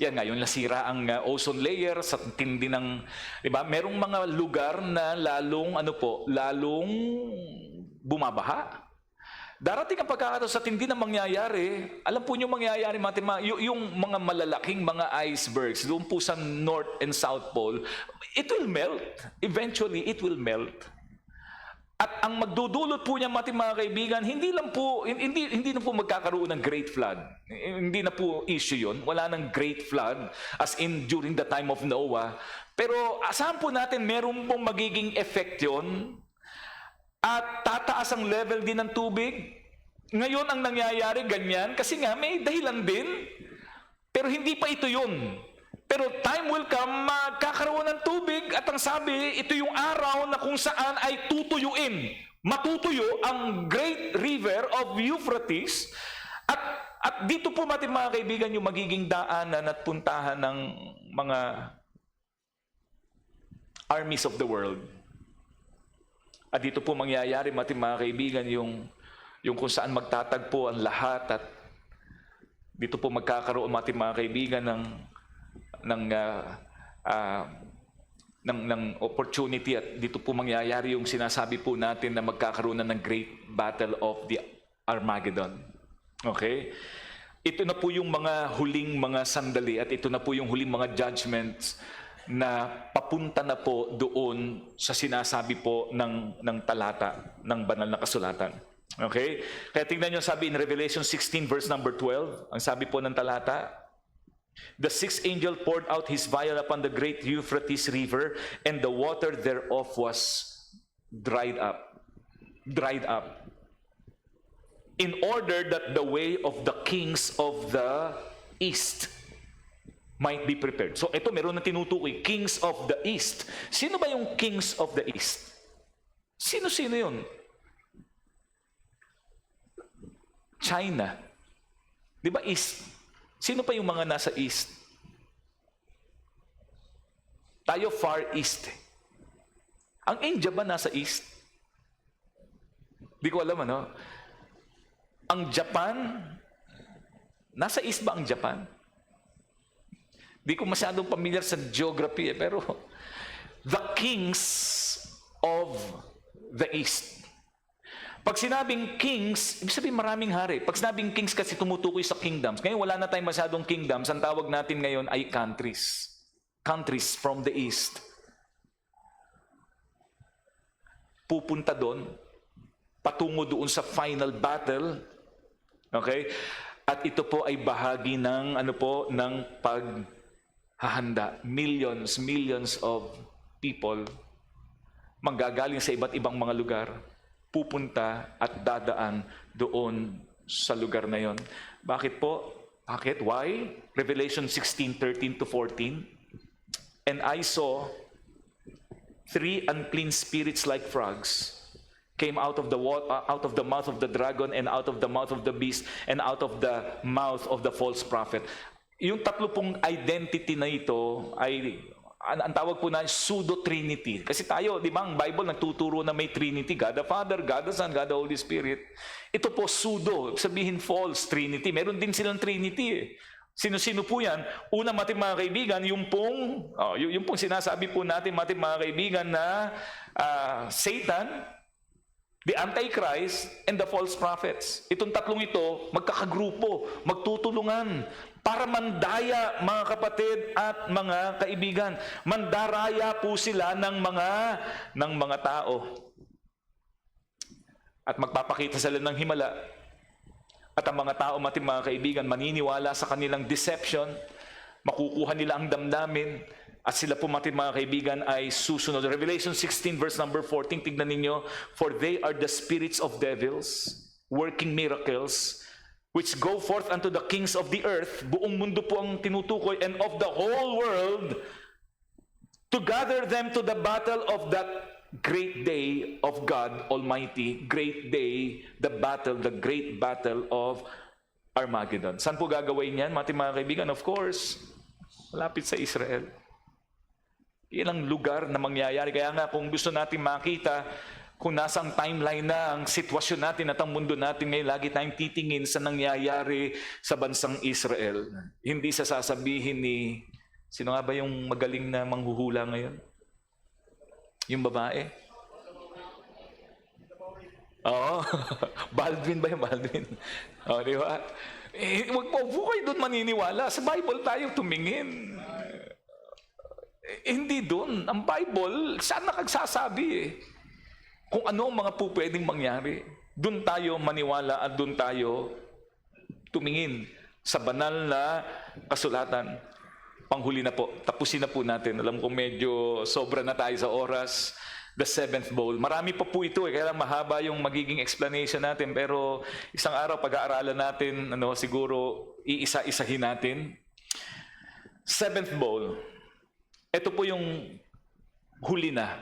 yan nga, yung nasira ang ozone layer sa tindi ng, diba? Merong mga lugar na lalong bumabaha. Darating ang pagkakataon sa tindi na mangyayari, alam po nyo mangyayari, yung mga malalaking mga icebergs, doon po sa North and South Pole, it will melt. Eventually, it will melt. At ang magdudulot po niya, mga kaibigan, hindi na po magkakaroon ng great flood. Hindi na po issue yun. Wala ng great flood as in during the time of Noah. Pero asahan po natin meron pong magiging effect yun. At tataas ang level din ng tubig. Ngayon ang nangyayari ganyan kasi nga may dahilan din. Pero hindi pa ito yun. Pero time will come, magkakaroon ng tubig at ang sabi, ito yung araw na kung saan ay tutuyuin. Matutuyo ang great river of Euphrates. At dito po mga kaibigan yung magiging daanan at puntahan ng mga armies of the world. At dito po mangyayari, mga kaibigan, yung kung saan magtatagpo ang lahat at dito po magkakaroon, mga kaibigan, ng opportunity at dito po mangyayari yung sinasabi po natin na magkakaroon na ng great battle of the Armageddon. Okay? Ito na po yung mga huling mga sandali at ito na po yung huling mga judgments na papunta na po doon sa sinasabi po ng talata ng banal na kasulatan. Okay? Kaya tingnan nyo sabi in Revelation 16 verse number 12, ang sabi po ng talata, the sixth angel poured out his vial upon the great Euphrates river, and the water thereof was dried up. Dried up. In order that the way of the kings of the east might be prepared. So ito meron na tinutukoy, kings of the east. Sino ba yung kings of the east? Sino-sino yun? China. Di ba east? Sino pa yung mga nasa east? Tayo far east. Ang India ba nasa east? Di ko alam, ano? Ang Japan, nasa east ba ang Japan? Di ko masyadong familiar sa geography, pero the kings of the east. Pag sinabing kings, ibig sabihin maraming hari. Pag sinabing kings kasi tumutukoy sa kingdoms. Ngayon wala na tayong masyadong kingdoms. Ang tawag natin ngayon ay countries. Countries from the east. Pupunta doon, patungo doon sa final battle. Okay? At ito po ay bahagi ng ng paghahanda. Millions of people manggagaling sa iba't ibang mga lugar, pupunta at dadaan doon sa lugar na yon. Bakit po? Bakit? Why? Revelation 16:13-14. And I saw 3 unclean spirits like frogs came out of the mouth of the dragon and out of the mouth of the beast and out of the mouth of the false prophet. Yung tatlo pong identity na ito ay ang tawag po na pseudo-trinity. Kasi tayo, di ba, ang Bible nagtuturo na may Trinity, God the Father, God the Son, God the Holy Spirit. Ito po pseudo, sabihin false Trinity. Meron din silang Trinity. Sino-sino po yan? Una, mga kaibigan, yung pong sinasabi po natin, mga kaibigan, na Satan, The Antichrist and the false prophets. Itong tatlong ito, magkakagrupo, magtutulungan para mandaya, mga kapatid at mga kaibigan. Mandaraya po sila ng mga tao. At magpapakita sila ng himala. At ang mga tao, mga kaibigan, maniniwala sa kanilang deception, makukuha nila ang damdamin, at sila po mga kaibigan ay susunod. Revelation 16 verse number 14, tignan ninyo, for they are the spirits of devils, working miracles, which go forth unto the kings of the earth, buong mundo po ang tinutukoy, and of the whole world, to gather them to the battle of that great day of God Almighty, great day, the great battle of Armageddon. Saan po gagawin yan, mga kaibigan? Of course, malapit sa Israel. Yan ang lugar na mangyayari. Kaya nga kung gusto natin makita kung nasang timeline na ang sitwasyon natin at ang mundo natin ngayon, lagi tayong titingin sa nangyayari sa bansang Israel. Hindi sa sasabihin ni, sino nga ba yung magaling na manghuhula ngayon? Yung babae? Oo. Baldwin ba yung Baldwin? O, di ba? Huwag po kayo doon maniniwala. Sa Bible tayo tumingin. Hindi doon. Ang Bible, saan nakagsasabi kung ano ang mga po pwedeng mangyari. Doon tayo maniwala at doon tayo tumingin sa banal na kasulatan. Panghuli na po. Tapusin na po natin. Alam ko medyo sobra na tayo sa oras. The seventh bowl. Marami pa po ito. Kaya lang mahaba yung magiging explanation natin. Pero isang araw pag-aaralan natin, siguro iisa-isahin natin. Seventh bowl. Ito po yung huli na.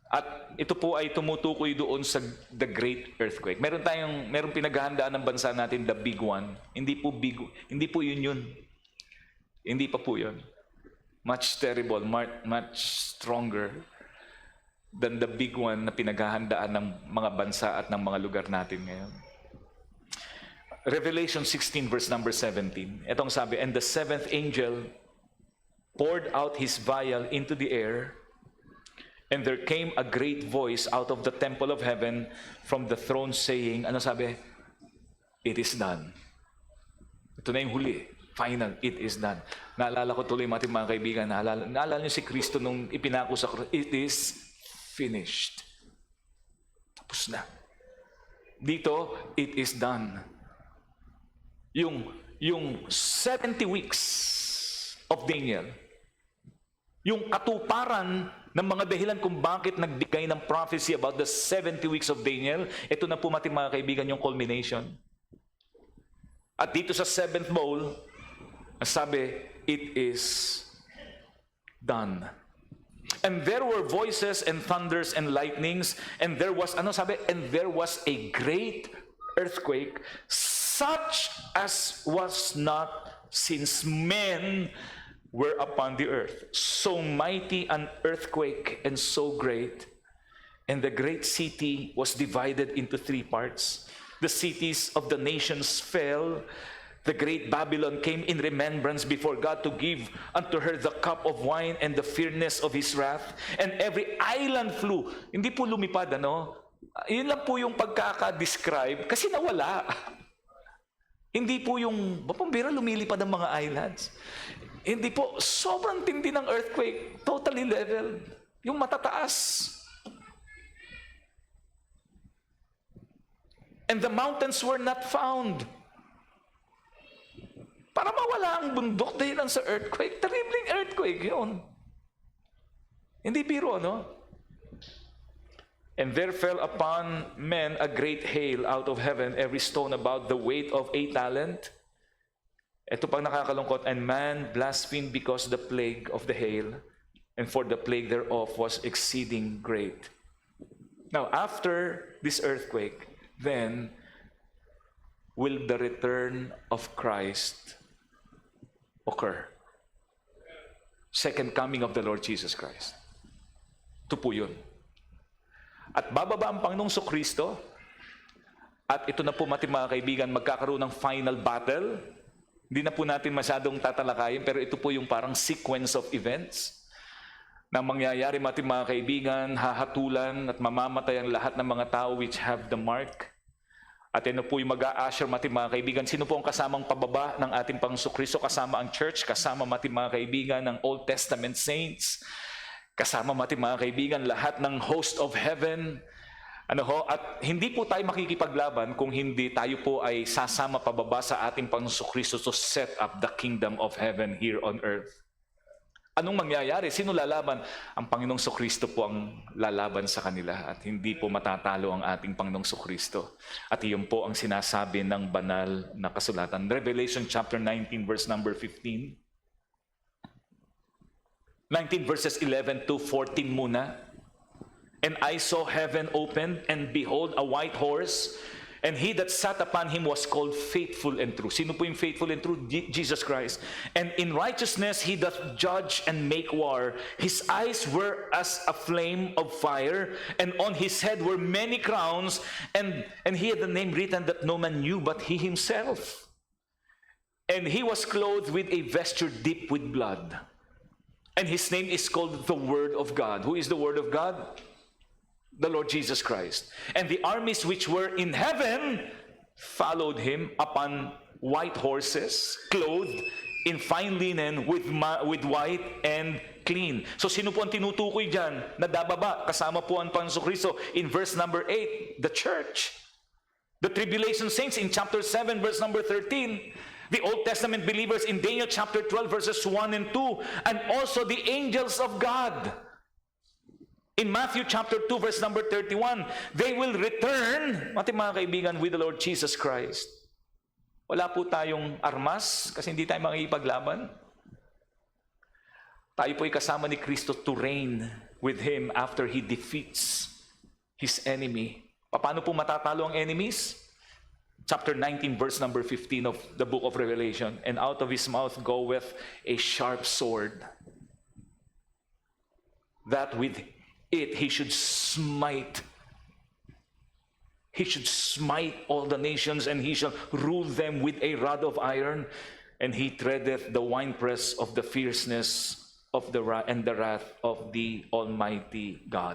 At ito po ay tumutukoy doon sa the great earthquake. Meron pinaghahandaan ng bansa natin, the big one. Hindi po yun. Hindi pa po yun. Much terrible, much stronger than the big one na pinaghahandaan ng mga bansa at ng mga lugar natin ngayon. Revelation 16 verse number 17. Itong sabi, and the seventh angel poured out his vial into the air, and there came a great voice out of the temple of heaven from the throne saying, ano sabi? It is done. Ito na yung huli. Final, it is done. Naalala ko tuloy mga kaibigan, naalala niyo si Kristo nung ipinako sa krus, it is finished. Tapos na. Dito, it is done. Yung 70 weeks of Daniel, yung katuparan ng mga dahilan kung bakit nagbigay ng prophecy about the 70 weeks of Daniel, ito na po mga kaibigan yung culmination. At dito sa seventh bowl, sabi, it is done. And there were voices and thunders and lightnings, and there was, and there was a great earthquake, such as was not since men were upon the earth. So mighty an earthquake and so great. And the great city was divided into three parts. The cities of the nations fell. The great Babylon came in remembrance before God to give unto her the cup of wine and the fierceness of his wrath. And every island flew. Hindi po lumipad, Yun lang po yung pagkaka-describe kasi nawala. Hindi po yung, bapambira lumilipad ang mga islands. Hindi po, sobrang tindi ng earthquake, totally leveled. Yung matataas. And the mountains were not found. Para mawala ang bundok dahil lang sa earthquake. Terribling earthquake yun. Hindi biro, And there fell upon men a great hail out of heaven, every stone about the weight of a talent. Ito pang nakakalungkot, and man blasphemed because the plague of the hail, and for the plague thereof was exceeding great. Now, after this earthquake, then will the return of Christ occur. Second coming of the Lord Jesus Christ. Ito po yun. At bababa ang Panginoong Kristo, at ito na po mga kaibigan, magkakaroon ng final battle. Hindi na po natin masyadong tatalakayin, pero ito po yung parang sequence of events na mangyayari, mga kaibigan, hahatulan at mamamatay ang lahat ng mga tao which have the mark. At ano po yung mag-a-usher, mga kaibigan? Sino po ang kasamang pababa ng ating Panginoong Kristo? Kasama ang church, kasama mga kaibigan ng Old Testament saints, kasama mga kaibigan lahat ng host of heaven. At hindi po tayo makikipaglaban kung hindi tayo po ay sasama pababa sa ating Panginoong Kristo to set up the kingdom of heaven here on earth. Anong mangyayari? Sino lalaban? Ang Panginoong Kristo po ang lalaban sa kanila at hindi po matatalo ang ating Panginoong Kristo. At iyon po ang sinasabi ng banal na kasulatan. Revelation chapter 19 verse number 15. 19 verses 11 to 14 muna. And I saw heaven opened, and behold, a white horse, and he that sat upon him was called Faithful and True. Sino po yung faithful and true? Jesus Christ. And in righteousness he doth judge and make war. His eyes were as a flame of fire, and on his head were many crowns, and he had a name written that no man knew but he himself. And he was clothed with a vesture dipped with blood. And his name is called the Word of God. Who is the Word of God? The Lord Jesus Christ. And the armies which were in heaven followed him upon white horses, clothed in fine linen, with white and clean. So sino po ang tinutukoy dyan? Nadababa, kasama po ang Panginoong Kristo. In verse number 8, the church. The tribulation saints in chapter 7, verse number 13. The Old Testament believers in Daniel chapter 12, verses 1 and 2. And also the angels of God. In Matthew chapter 2, verse number 31, they will return, mga kaibigan, with the Lord Jesus Christ. Wala po tayong armas kasi hindi tayo makikipaglaban. Tayo po ay kasama ni Kristo to reign with Him after He defeats His enemy. Paano po matatalo ang enemies? Chapter 19, verse number 15 of the book of Revelation. And out of His mouth goeth a sharp sword, that with it he should smite all the nations, and he shall rule them with a rod of iron, and he treadeth the winepress of the fierceness of the wrath of the Almighty God.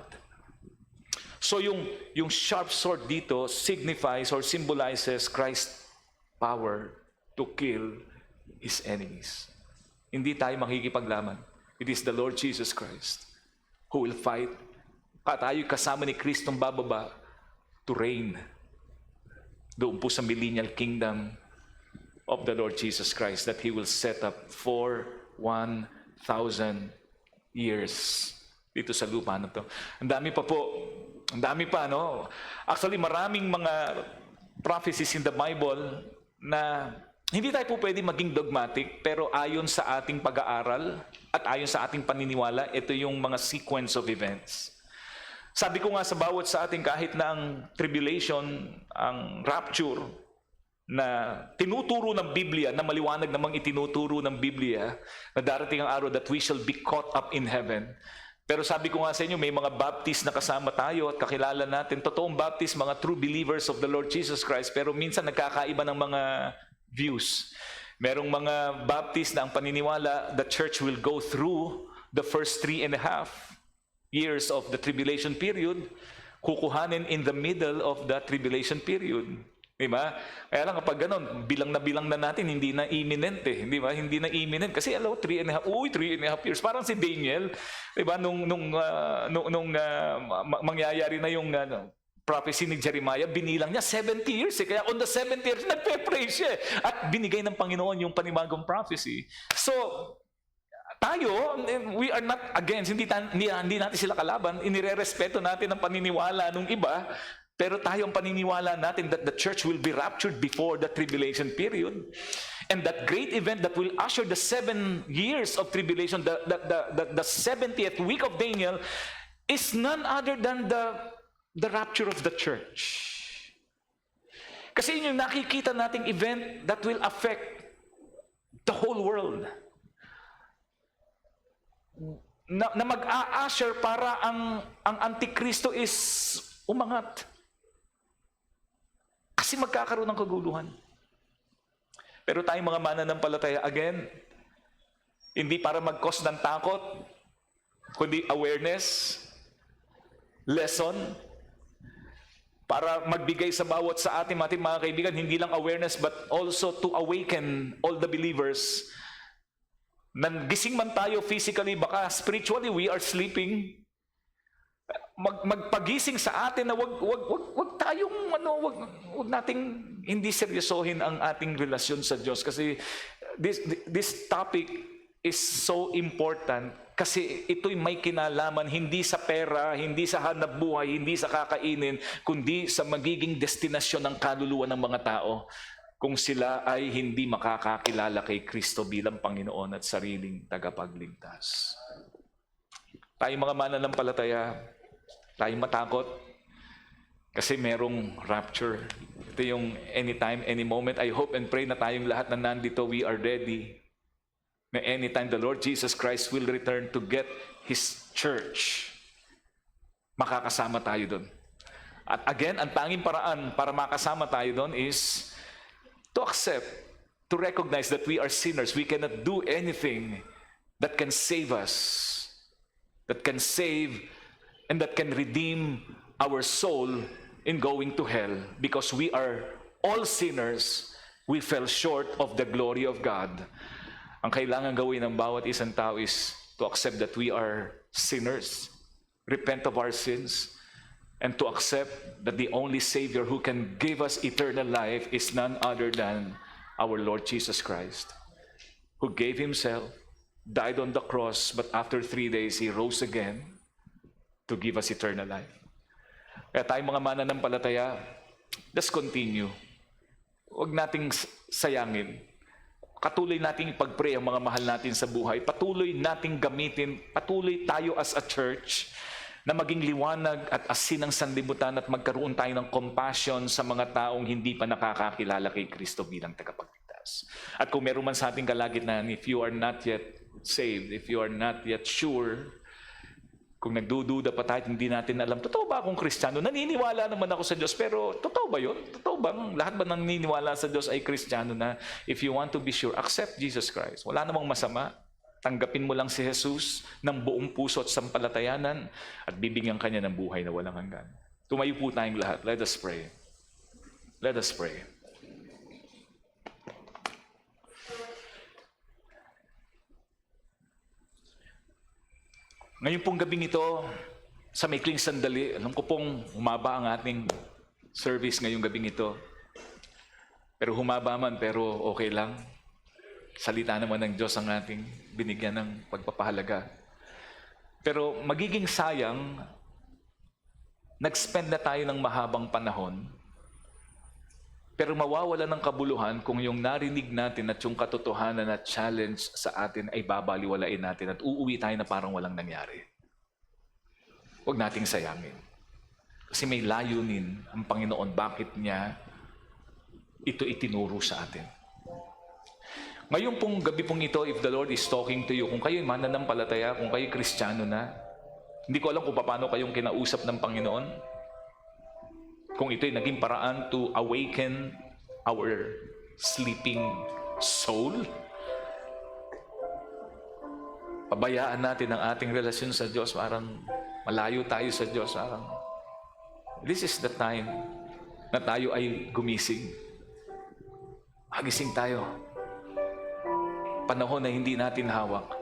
So yung sharp sword dito signifies or symbolizes Christ's power to kill his enemies. Hindi tayo makikipaglaban. It is the Lord Jesus Christ who will fight. Tayo kasama ni Kristong bababa to reign doon po sa millennial kingdom of the Lord Jesus Christ that He will set up for 1,000 years dito sa lupa na to. Ang dami pa po. Ang dami pa, no? Actually, maraming mga prophecies in the Bible na hindi tayo po pwede maging dogmatic, pero ayon sa ating pag-aaral at ayon sa ating paniniwala, ito yung mga sequence of events. Sabi ko nga sa bawat sa ating, kahit na ang tribulation, ang rapture, na tinuturo ng Biblia, na maliwanag namang itinuturo ng Biblia, na darating ang araw that we shall be caught up in heaven. Pero sabi ko nga sa inyo, may mga Baptist na kasama tayo at kakilala natin. Totoong Baptist, mga true believers of the Lord Jesus Christ, pero minsan nagkakaiba ng mga views. Merong mga Baptist na ang paniniwala, the church will go through the first 3.5 years of the tribulation period, kukuhanin in the middle of the tribulation period. Diba? Kaya lang kapag ganun, bilang na natin, hindi na imminent eh. Diba? Hindi na imminent. Kasi 3.5 years. Parang si Daniel, diba? Nung mangyayari na yung prophecy ni Jeremiah, binilang niya 70 years eh. Kaya on the 70 years, nagpe-pray siya eh. At binigay ng Panginoon yung panibagong prophecy. So, tayo, we are not against, hindi natin sila kalaban, inirerespeto natin ang paniniwala ng iba, pero tayo ang paniniwala natin that the church will be raptured before the tribulation period. And that great event that will usher the 7 years of tribulation, the 70th week of Daniel, is none other than the rapture of the church. Kasi yun yung nakikita nating event that will affect the whole world. Na mag-a-usher para ang Antikristo is umangat. Kasi magkakaroon ng kaguluhan. Pero tayong mga mananampalataya, again, hindi para mag-cause ng takot, kundi awareness, lesson, para magbigay sa bawat sa ating mga kaibigan, hindi lang awareness but also to awaken all the believers. Gising man tayo physically, baka spiritually we are sleeping. Magpagising sa atin na wag tayong wag nating hindi seryosohin ang ating relasyon sa Diyos, kasi this topic is so important, kasi ito'y may kinalaman hindi sa pera, hindi sa hanap buhay, hindi sa kakainin, kundi sa magiging destinasyon ng kaluluwa ng mga tao kung sila ay hindi makakakilala kay Kristo bilang Panginoon at sariling tagapagligtas. Tayong mga mananampalataya, tayong matakot kasi merong rapture. Ito yung anytime, any moment. I hope and pray na tayong lahat na nandito, we are ready. Na anytime the Lord Jesus Christ will return to get His church, makakasama tayo doon. At again, ang tanging paraan para makasama tayo doon is to accept, to recognize that we are sinners. We cannot do anything that can save us, that can save and that can redeem our soul in going to hell, because we are all sinners. We fell short of the glory of God. Ang kailangan gawin ng bawat isang tao is to accept that we are sinners, repent of our sins, and to accept that the only Savior who can give us eternal life is none other than our Lord Jesus Christ, who gave Himself, died on the cross, but after 3 days He rose again to give us eternal life. Kaya tayong mga mananampalataya, let's continue. Huwag nating sayangin. Patuloy nating ipag-pray ang mga mahal natin sa buhay. Patuloy nating gamitin, patuloy tayo as a church na maging liwanag at asin ng sanlibutan at magkaroon tayo ng compassion sa mga taong hindi pa nakakakilala kay Kristo bilang tagapagligtas. At kung meron man sa ating kalagitnaan, if you are not yet saved, if you are not yet sure, kung nagdududa pa tayo, hindi natin alam, totoo ba akong Kristiyano? Naniniwala naman ako sa Diyos, pero totoo ba yun? Totoo ba? Lahat ba naniniwala sa Diyos ay Kristiyano na? If you want to be sure, accept Jesus Christ. Wala namang masama. Tanggapin mo lang si Jesus ng buong puso at sampalatayanan at bibigyan kanya ng buhay na walang hanggan. Tumayo po tayong lahat. Let us pray. Let us pray. Ngayon pong gabing ito, sa maikling sandali, alam ko pong humaba ang ating service ngayong gabing ito. Pero humaba man, pero okay lang. Salita naman ng Diyos ang ating binigyan ng pagpapahalaga. Pero magiging sayang, nag-spend na tayo ng mahabang panahon, pero mawawala ng kabuluhan kung yung narinig natin at yung katotohanan at challenge sa atin ay babaliwalain natin at uuwi tayo na parang walang nangyari. Huwag nating sayangin. Kasi may layunin ang Panginoon. Bakit niya ito itinuro sa atin? Ngayon pong gabi pong ito, if the Lord is talking to you, kung kayo'y mananampalataya, kung kayo'y Kristiyano na, hindi ko alam kung paano kayong kinausap ng Panginoon. Kung ito'y naging paraan to awaken our sleeping soul, pabayaan natin ang ating relasyon sa Diyos, parang malayo tayo sa Diyos, parang this is the time na tayo ay gumising. Magising tayo. Panahon na hindi natin hawak.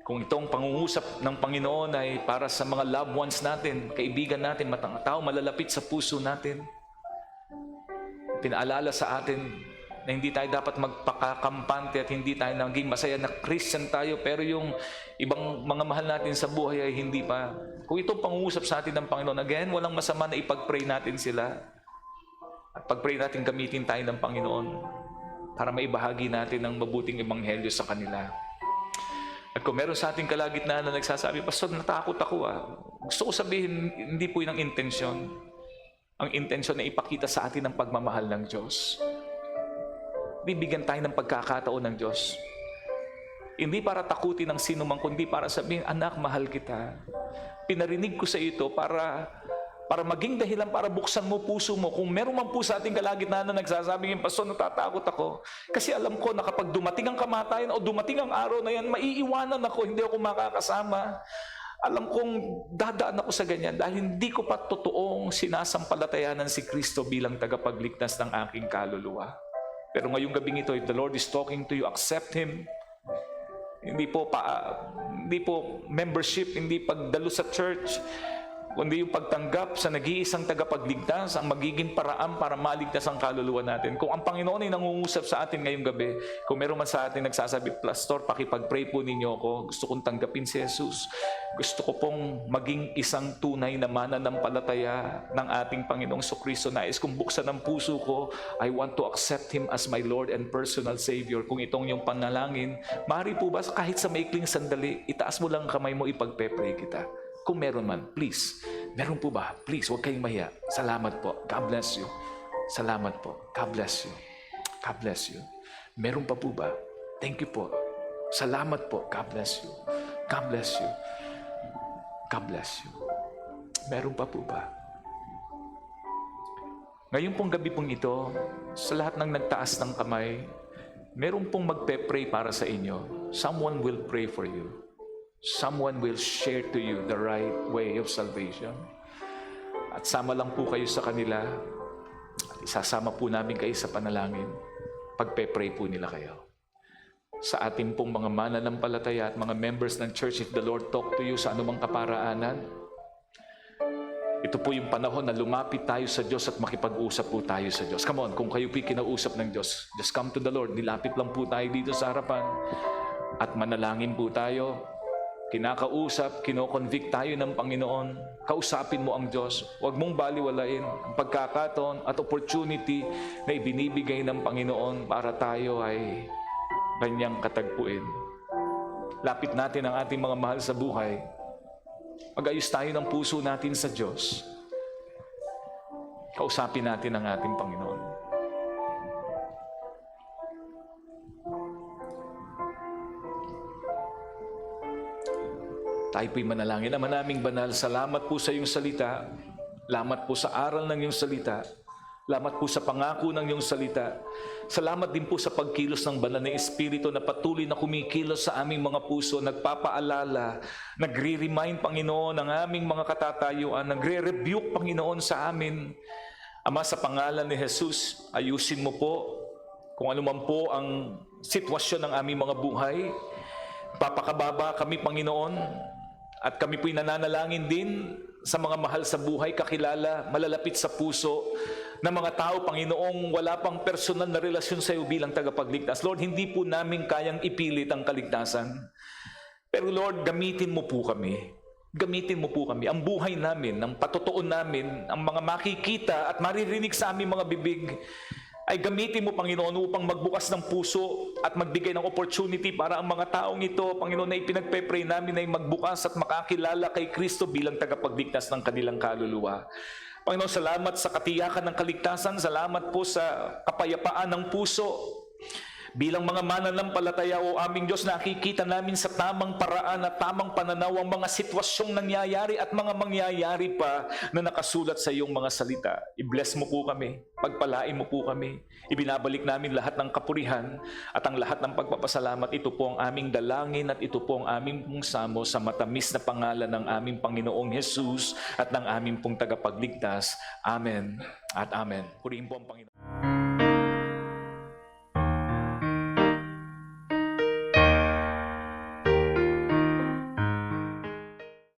Kung itong pangungusap ng Panginoon ay para sa mga loved ones natin, kaibigan natin, tao malalapit sa puso natin, pinaalala sa atin na hindi tayo dapat magpakakampante at hindi tayo naging masaya na Christian tayo, pero yung ibang mga mahal natin sa buhay ay hindi pa. Kung itong pangungusap sa atin ng Panginoon, again, walang masama na ipag-pray natin sila. At pag-pray natin, gamitin tayo ng Panginoon para maibahagi natin ang mabuting ebanghelyo sa kanila. At kung meron sa ating kalagitnaan na nagsasabi, Pastor, natakot ako . Gusto ko sabihin, hindi po yun ang intensyon. Ang intensyon na ipakita sa atin ang pagmamahal ng Diyos. Bibigyan tayo ng pagkakataon ng Diyos. Hindi para takutin ang sino man, kundi para sabihin, anak, mahal kita. Pinarinig ko sa ito para para maging dahilan para buksan mo puso mo. Kung meron man po sa ating kalagitnaan na nagsasabing, Pastor, natatakot ako. Kasi alam ko na kapag dumating ang kamatayan o dumating ang araw na yan, maiiwanan ako, hindi ako makakasama. Alam kong dadaan ako sa ganyan dahil hindi ko pa totoong sinasampalatayanan si Kristo bilang tagapagligtas ng aking kaluluwa. Pero ngayong gabing ito, if the Lord is talking to you, accept Him. Hindi po membership, hindi pagdalo sa church, kundi yung pagtanggap sa nag-iisang tagapagligtas ang magiging paraan para maligtas ang kaluluwa natin. Kung ang Panginoon ay nangungusap sa atin ngayong gabi, kung meron man sa atin nagsasabi, Pastor, pakipag-pray po ninyo ako, gusto kong tanggapin si Jesus. Gusto ko pong maging isang tunay na mananampalataya ng ating Panginoong Kristo. Nais kong buksan ang puso ko. I want to accept Him as my Lord and personal Savior. Kung itong yung panalangin, maaari po ba kahit sa maikling sandali, itaas mo lang kamay mo, ipagpe-pray kita. Kung meron man, please. Meron po ba? Please, huwag kayong mahiya. Salamat po. God bless you. Salamat po. God bless you. God bless you. Meron pa po ba? Thank you po. Salamat po. God bless you. God bless you. God bless you. Meron pa po ba? Ngayon pong gabi pong ito, sa lahat ng nagtaas ng kamay, meron pong magpe-pray para sa inyo. Someone will pray for you. Someone will share to you the right way of salvation. At sama lang po kayo sa kanila. Isasama po namin kayo sa panalangin. Pagpe-pray po nila kayo. Sa ating pong mga mananampalataya at mga members ng church, if the Lord talk to you sa anumang kaparaanan, ito po yung panahon na lumapit tayo sa Diyos at makipag-usap po tayo sa Diyos. Come on, kung kayo po'y kinausap ng Diyos, just come to the Lord. Nilapit lang po tayo dito sa harapan at manalangin po tayo. Kinakausap, kinoconvict tayo ng Panginoon. Kausapin mo ang Diyos. Huwag mong baliwalain ang pagkakataon at opportunity na ibinibigay ng Panginoon para tayo ay Kanyang katagpuin. Lapit natin ang ating mga mahal sa buhay. Mag-ayos tayo ng puso natin sa Diyos. Kausapin natin ang ating Panginoon. Tayo po'y manalangin. Ama naming banal, salamat po sa iyong salita. Salamat po sa aral ng iyong salita. Salamat po sa pangako ng iyong salita. Salamat din po sa pagkilos ng banal na Espiritu na patuloy na kumikilos sa aming mga puso, nagpapaalala, nagre-remind, Panginoon, ng aming mga katatayuan, nagre-rebuke, Panginoon, sa amin. Ama, sa pangalan ni Jesus, ayusin mo po kung ano man po ang sitwasyon ng aming mga buhay. Papakababa kami, Panginoon, at kami po'y nananalangin din sa mga mahal sa buhay, kakilala, malalapit sa puso ng mga tao, Panginoong wala pang personal na relasyon sa iyo bilang tagapagligtas. Lord, hindi po namin kayang ipilit ang kaligtasan. Pero Lord, gamitin mo po kami. Gamitin mo po kami. Ang buhay namin, ang patutuon namin, ang mga makikita at maririnig sa aming mga bibig, ay gamitin mo, Panginoon, upang magbukas ng puso at magbigay ng opportunity para ang mga taong ito, Panginoon, na ipinagpe-pray namin ay magbukas at makakilala kay Kristo bilang tagapagligtas ng kanilang kaluluwa. Panginoon, salamat sa katiyakan ng kaligtasan, salamat po sa kapayapaan ng puso. Bilang mga mananampalataya, o aming Diyos, nakikita namin sa tamang paraan at tamang pananaw ang mga sitwasyong nangyayari at mga mangyayari pa na nakasulat sa iyong mga salita. I-bless mo po kami, pagpalain mo po kami. Ibinabalik namin lahat ng kapurihan at ang lahat ng pagpapasalamat. Ito po ang aming dalangin at ito po ang aming pong samo sa matamis na pangalan ng aming Panginoong Jesus at ng aming pong tagapagligtas. Amen at Amen. Purihin po ang Panginoon.